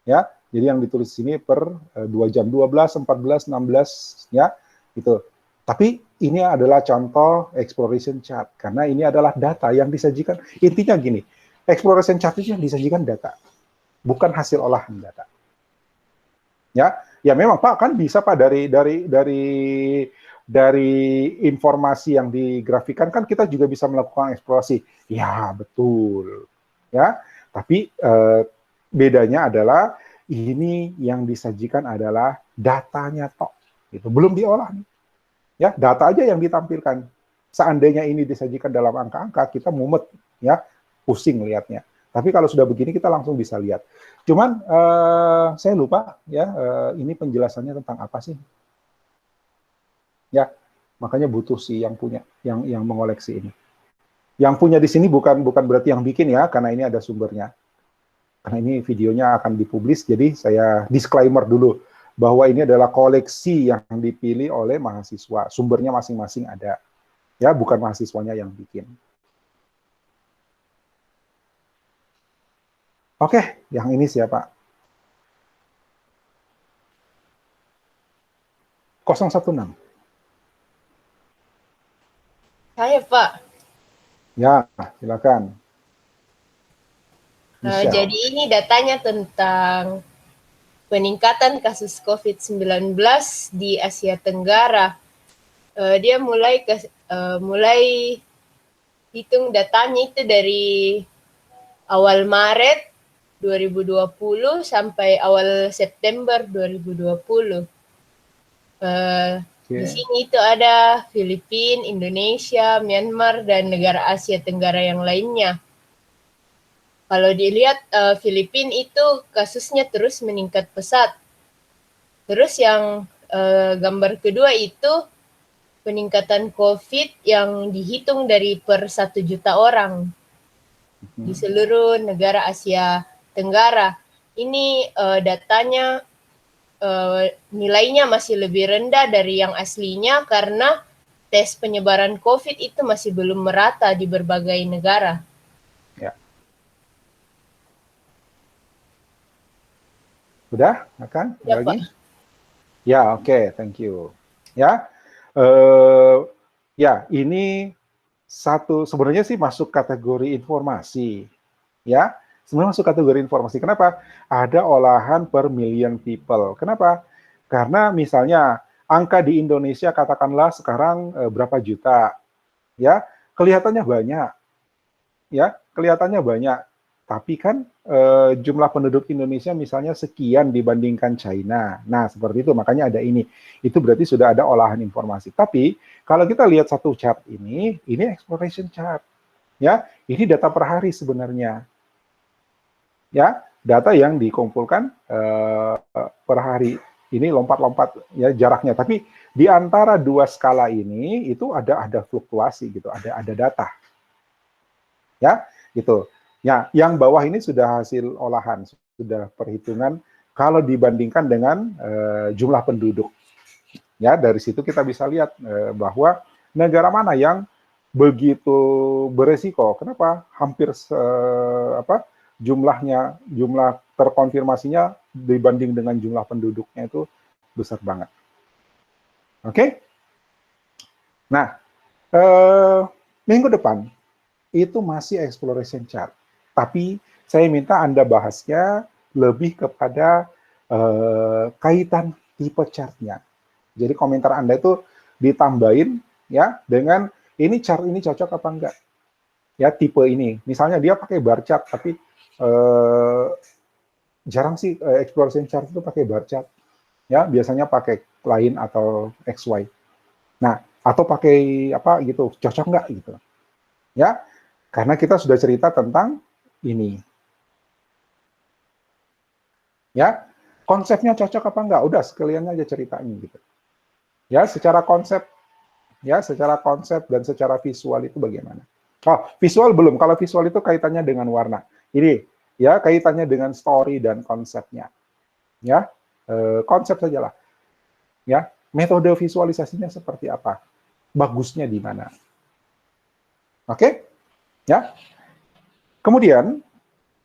Ya, jadi yang ditulis sini per 2 jam, 12, 14, 16, ya, gitu. Tapi ini adalah contoh exploration chart, karena ini adalah data yang disajikan. Intinya gini, exploration chart itu yang disajikan data, bukan hasil olahan data. Ya memang Pak kan bisa Pak dari informasi yang digrafikan kan kita juga bisa melakukan eksplorasi. Ya betul, ya. Tapi bedanya adalah ini yang disajikan adalah datanya tok, itu belum diolah. Ya, data aja yang ditampilkan. Seandainya ini disajikan dalam angka-angka, kita mumet, ya, pusing lihatnya. Tapi kalau sudah begini kita langsung bisa lihat. Cuman saya lupa, ya, ini penjelasannya tentang apa sih? Ya, makanya butuh si yang punya, yang mengoleksi ini. Yang punya di sini bukan berarti yang bikin ya, karena ini ada sumbernya. Karena ini videonya akan dipublis, jadi saya disclaimer dulu bahwa ini adalah koleksi yang dipilih oleh mahasiswa. Sumbernya masing-masing ada. Ya, bukan mahasiswanya yang bikin. Oke, yang ini siapa? 016. Saya, Pak. Ya, silakan. Jadi ini datanya tentang peningkatan kasus COVID-19 di Asia Tenggara. Dia mulai hitung datanya itu dari awal Maret 2020 sampai awal September 2020. Di sini itu ada Filipina, Indonesia, Myanmar, dan negara Asia Tenggara yang lainnya. Kalau dilihat Filipina itu kasusnya terus meningkat pesat. Terus yang gambar kedua itu peningkatan COVID yang dihitung dari per 1 juta orang di seluruh negara Asia Tenggara. Ini datanya nilainya masih lebih rendah dari yang aslinya karena tes penyebaran COVID itu masih belum merata di berbagai negara. Ya. Udah, akan? Ya, lagi? Pak. Ya, oke, thank you. Ya, ya ini satu sebenarnya sih masuk kategori informasi, ya. Sebenarnya masuk kategori informasi. Kenapa? Ada olahan per million people. Kenapa? Karena misalnya angka di Indonesia katakanlah sekarang berapa juta, ya kelihatannya banyak, ya kelihatannya banyak. Tapi kan jumlah penduduk Indonesia misalnya sekian dibandingkan China. Nah, seperti itu, makanya ada ini. Itu berarti sudah ada olahan informasi. Tapi kalau kita lihat satu chart ini exploration chart. Ya, ini data per hari sebenarnya. Ya, data yang dikumpulkan per hari. Ini lompat-lompat ya jaraknya. Tapi di antara dua skala ini itu ada fluktuasi gitu, ada data. Ya, gitu. Ya, yang bawah ini sudah hasil olahan, sudah perhitungan kalau dibandingkan dengan jumlah penduduk. Ya, dari situ kita bisa lihat bahwa negara mana yang begitu beresiko. Kenapa? Hampir jumlah terkonfirmasinya dibanding dengan jumlah penduduknya itu besar banget. Oke? Nah, minggu depan itu masih exploration chart. Tapi saya minta Anda bahasnya lebih kepada kaitan tipe chartnya. Jadi komentar Anda itu ditambahin ya dengan ini chart ini cocok apa enggak. Ya tipe ini. Misalnya dia pakai bar chart tapi jarang sih exploration chart itu pakai bar chart. Ya, biasanya pakai line atau XY. Nah, Atau pakai apa gitu, cocok nggak gitu. Ya, karena kita sudah cerita tentang ini. Ya, konsepnya cocok apa enggak? Udah sekalian aja ceritanya gitu. Ya, secara konsep dan secara visual itu bagaimana? Oh, visual belum. Kalau visual itu kaitannya dengan warna. Ini ya kaitannya dengan story dan konsepnya. Ya, konsep sajalah. Ya, metode visualisasinya seperti apa? Bagusnya di mana? Oke? Ya. Kemudian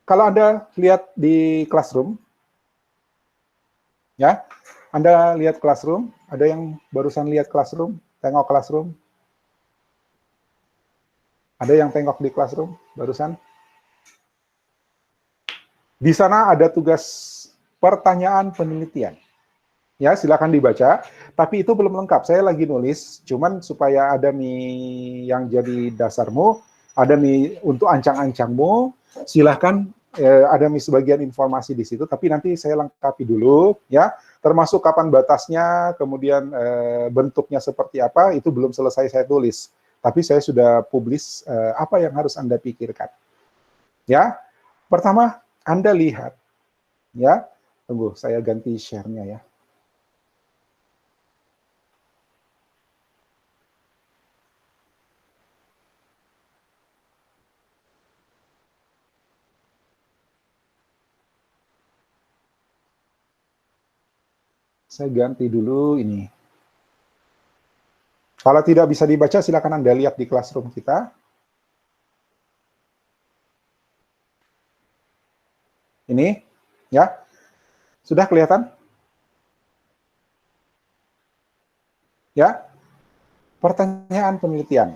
kalau Anda lihat di Classroom, ya, Anda lihat Classroom, ada yang barusan lihat Classroom, tengok Classroom? Ada yang tengok di Classroom barusan? Di sana ada tugas pertanyaan penelitian. Ya, silakan dibaca. Tapi itu belum lengkap. Saya lagi nulis, cuman supaya ada yang jadi dasarmu, ada untuk ancang-ancangmu, silakan ada sebagian informasi di situ. Tapi nanti saya lengkapi dulu, ya. Termasuk kapan batasnya, kemudian bentuknya seperti apa, itu belum selesai saya tulis. Tapi saya sudah publis apa yang harus Anda pikirkan. Ya, pertama Anda lihat, ya. Tunggu, saya ganti share-nya ya. Saya ganti dulu ini. Kalau tidak bisa dibaca, silakan Anda lihat di Classroom kita. Ini, ya. Sudah kelihatan? Ya. Pertanyaan penelitian.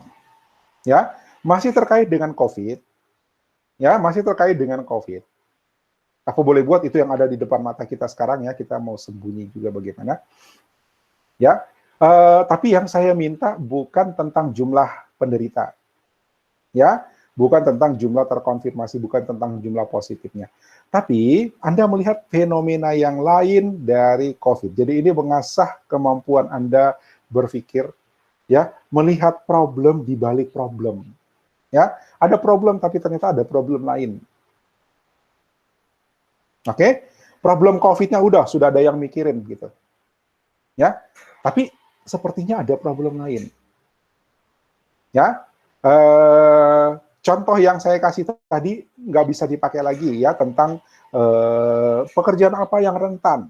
Ya, masih terkait dengan COVID. Ya, masih terkait dengan COVID. Aku boleh buat itu yang ada di depan mata kita sekarang ya, kita mau sembunyi juga bagaimana. Ya, tapi yang saya minta bukan tentang jumlah penderita. Ya, bukan tentang jumlah terkonfirmasi, bukan tentang jumlah positifnya. Tapi Anda melihat fenomena yang lain dari COVID. Jadi ini mengasah kemampuan Anda berpikir, ya, melihat problem di balik problem. Ya, ada problem tapi ternyata ada problem lain. Oke? Problem COVID-nya sudah ada yang mikirin gitu. Ya. Tapi sepertinya ada problem lain. Ya. Contoh yang saya kasih tadi nggak bisa dipakai lagi ya tentang pekerjaan apa yang rentan.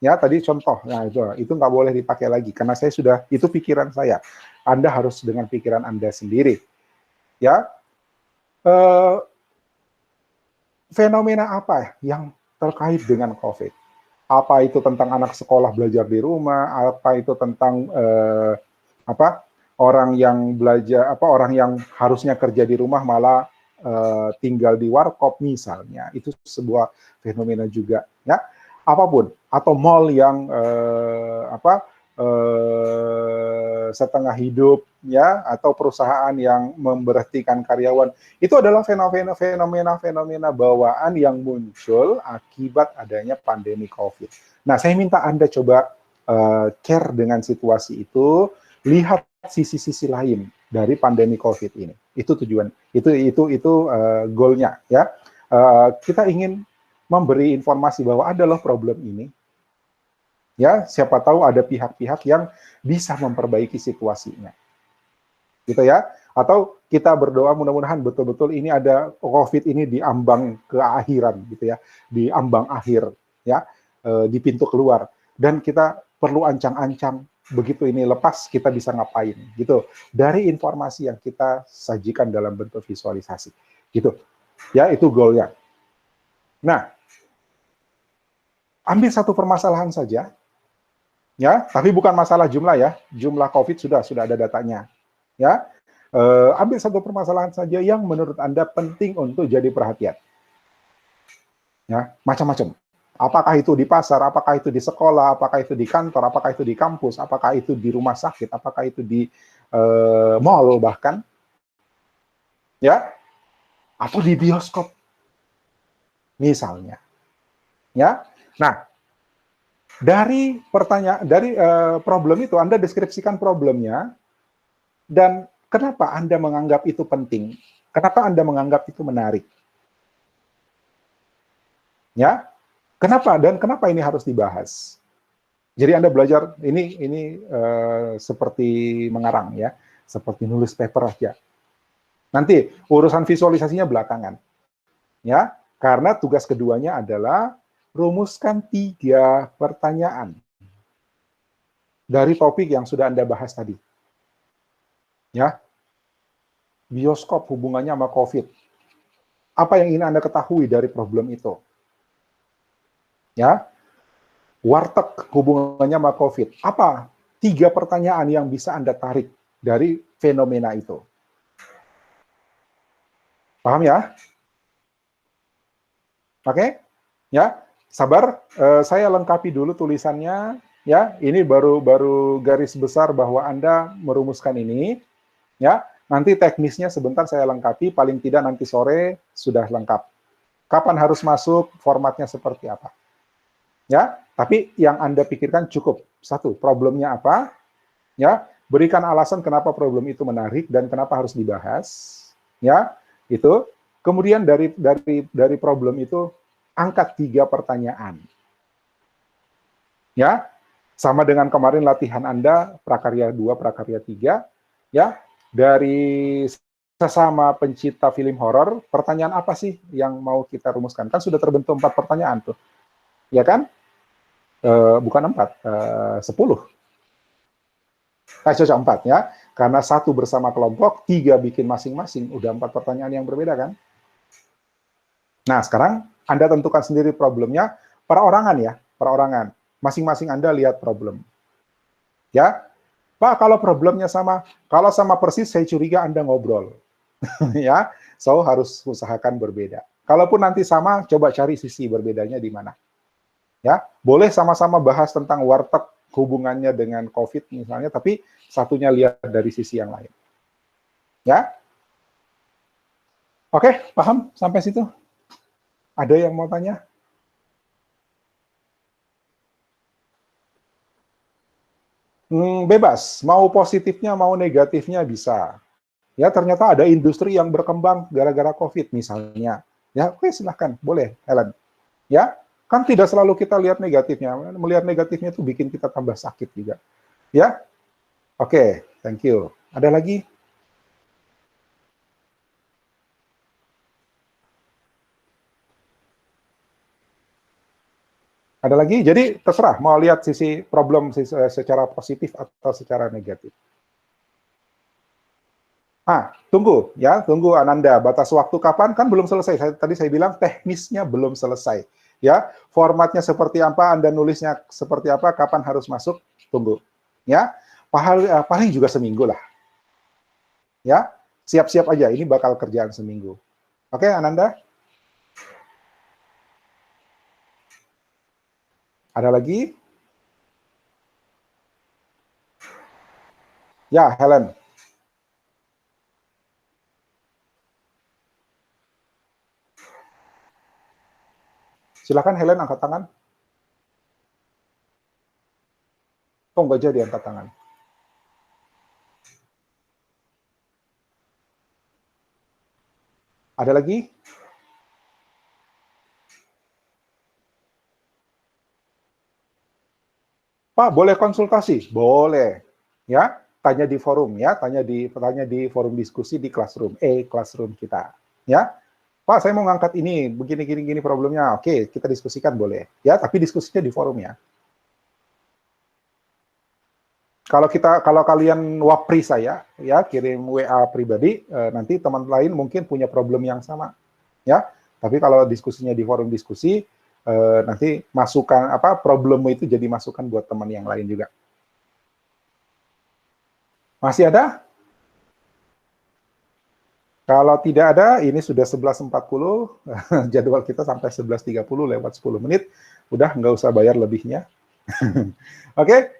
Ya, tadi contoh. Nah, itu nggak boleh dipakai lagi karena saya sudah itu pikiran saya. Anda harus dengan pikiran Anda sendiri. Ya. Fenomena apa yang terkait dengan COVID? Apa itu tentang anak sekolah belajar di rumah? Apa itu tentang orang yang orang yang harusnya kerja di rumah malah tinggal di warkop misalnya? Itu sebuah fenomena juga, ya. Apapun, atau mall yang setengah hidup, ya, atau perusahaan yang memberhentikan karyawan, itu adalah fenomena bawaan yang muncul akibat adanya pandemi COVID. Nah, saya minta Anda coba care dengan situasi itu, lihat sisi-sisi lain dari pandemi COVID ini. Itu tujuan, itu goalnya, ya. Kita ingin memberi informasi bahwa ada loh problem ini. Ya, siapa tahu ada pihak-pihak yang bisa memperbaiki situasinya. Gitu ya. Atau kita berdoa mudah-mudahan betul-betul ini ada COVID ini di ambang keakhiran gitu ya, di ambang akhir ya, di pintu keluar. Dan kita perlu ancang-ancang begitu ini lepas kita bisa ngapain gitu. Dari informasi yang kita sajikan dalam bentuk visualisasi. Gitu. Ya, itu goalnya. Nah, ambil satu permasalahan saja, ya, tapi bukan masalah jumlah ya, jumlah COVID sudah ada datanya, ya. Ambil satu permasalahan saja yang menurut Anda penting untuk jadi perhatian, ya, macam-macam. Apakah itu di pasar, apakah itu di sekolah, apakah itu di kantor, apakah itu di kampus, apakah itu di rumah sakit, apakah itu di mall bahkan, ya, atau di bioskop, misalnya, ya. Nah, dari problem itu Anda deskripsikan problemnya, Dan kenapa Anda menganggap itu penting? Kenapa Anda menganggap itu menarik? Ya, kenapa dan kenapa ini harus dibahas? Jadi Anda belajar ini seperti mengarang ya, seperti nulis paper aja. Nanti urusan visualisasinya belakangan. Ya, karena tugas keduanya adalah rumuskan 3 pertanyaan dari topik yang sudah Anda bahas tadi. Ya. Bioskop hubungannya sama COVID. Apa yang ingin Anda ketahui dari problem itu? Ya. Warteg hubungannya sama COVID. Apa 3 pertanyaan yang bisa Anda tarik dari fenomena itu? Paham ya? Oke? Ya, sabar. Saya lengkapi dulu tulisannya. Ya, ini baru garis besar bahwa Anda merumuskan ini. Ya, nanti teknisnya sebentar saya lengkapi. Paling tidak nanti sore sudah lengkap. Kapan harus masuk? Formatnya seperti apa? Ya, tapi yang Anda pikirkan cukup. 1, problemnya apa? Ya, berikan alasan kenapa problem itu menarik dan kenapa harus dibahas. Ya, itu. Kemudian dari problem itu angkat 3 pertanyaan. Ya, sama dengan kemarin latihan Anda prakarya 2, prakarya 3, ya. Dari sesama pencipta film horor, pertanyaan apa sih yang mau kita rumuskan? Kan sudah terbentuk 4 pertanyaan tuh. Ya kan? Bukan 4, 10. Cocok 4 ya. Karena 1 bersama kelompok, 3 bikin masing-masing, udah 4 pertanyaan yang berbeda kan? Nah, sekarang Anda tentukan sendiri problemnya, perorangan ya, perorangan. Masing-masing Anda lihat problem. Ya, Pak, kalau problemnya sama, kalau sama persis saya curiga Anda ngobrol. Ya, so harus usahakan berbeda. Kalaupun nanti sama, coba cari sisi berbedanya di mana. Ya, boleh sama-sama bahas tentang warteg hubungannya dengan COVID misalnya, tapi satunya lihat dari sisi yang lain. Ya, oke, paham sampai situ? Ada yang mau tanya? Bebas, mau positifnya, mau negatifnya bisa. Ya, ternyata ada industri yang berkembang gara-gara COVID misalnya. Ya, oke, silahkan, boleh, Helen. Ya, kan tidak selalu kita lihat negatifnya. Melihat negatifnya itu bikin kita tambah sakit juga. Ya, oke, thank you. Ada lagi? Ada lagi? Jadi terserah mau lihat sisi problem secara positif atau secara negatif. Tunggu ya, tunggu Ananda. Batas waktu kapan? Kan belum selesai. Tadi saya bilang teknisnya belum selesai. Ya, formatnya seperti apa? Anda nulisnya seperti apa? Kapan harus masuk? Tunggu. Ya, paling juga seminggu lah. Ya, siap-siap aja. Ini bakal kerjaan seminggu. Oke, Ananda? Ada lagi? Ya, Helen. Silakan Helen angkat tangan. Oh, nggak jadi angkat tangan. Ada lagi? Pak, boleh konsultasi? Boleh. Ya, tanya di forum ya, tanya di forum diskusi di Classroom, Classroom kita. Ya. Pak, saya mau ngangkat ini, begini problemnya. Oke, kita diskusikan boleh. Ya, tapi diskusinya di forum ya. Kalau kalian wapri saya, ya kirim WA pribadi, nanti teman lain mungkin punya problem yang sama, ya. Tapi kalau diskusinya di forum diskusi, nanti masukan problemmu itu jadi masukan buat teman yang lain juga. Masih ada? Kalau tidak ada, ini sudah 11.40, jadwal kita sampai 11.30 lewat 10 menit, udah nggak usah bayar lebihnya. Oke,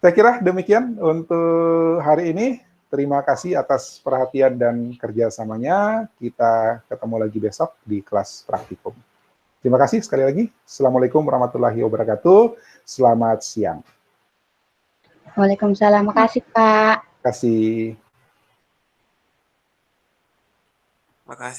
saya kira demikian untuk hari ini. Terima kasih atas perhatian dan kerjasamanya. Kita ketemu lagi besok di kelas praktikum. Terima kasih sekali lagi. Assalamualaikum warahmatullahi wabarakatuh. Selamat siang. Waalaikumsalam. Makasih, Pak. Terima kasih. Makasih.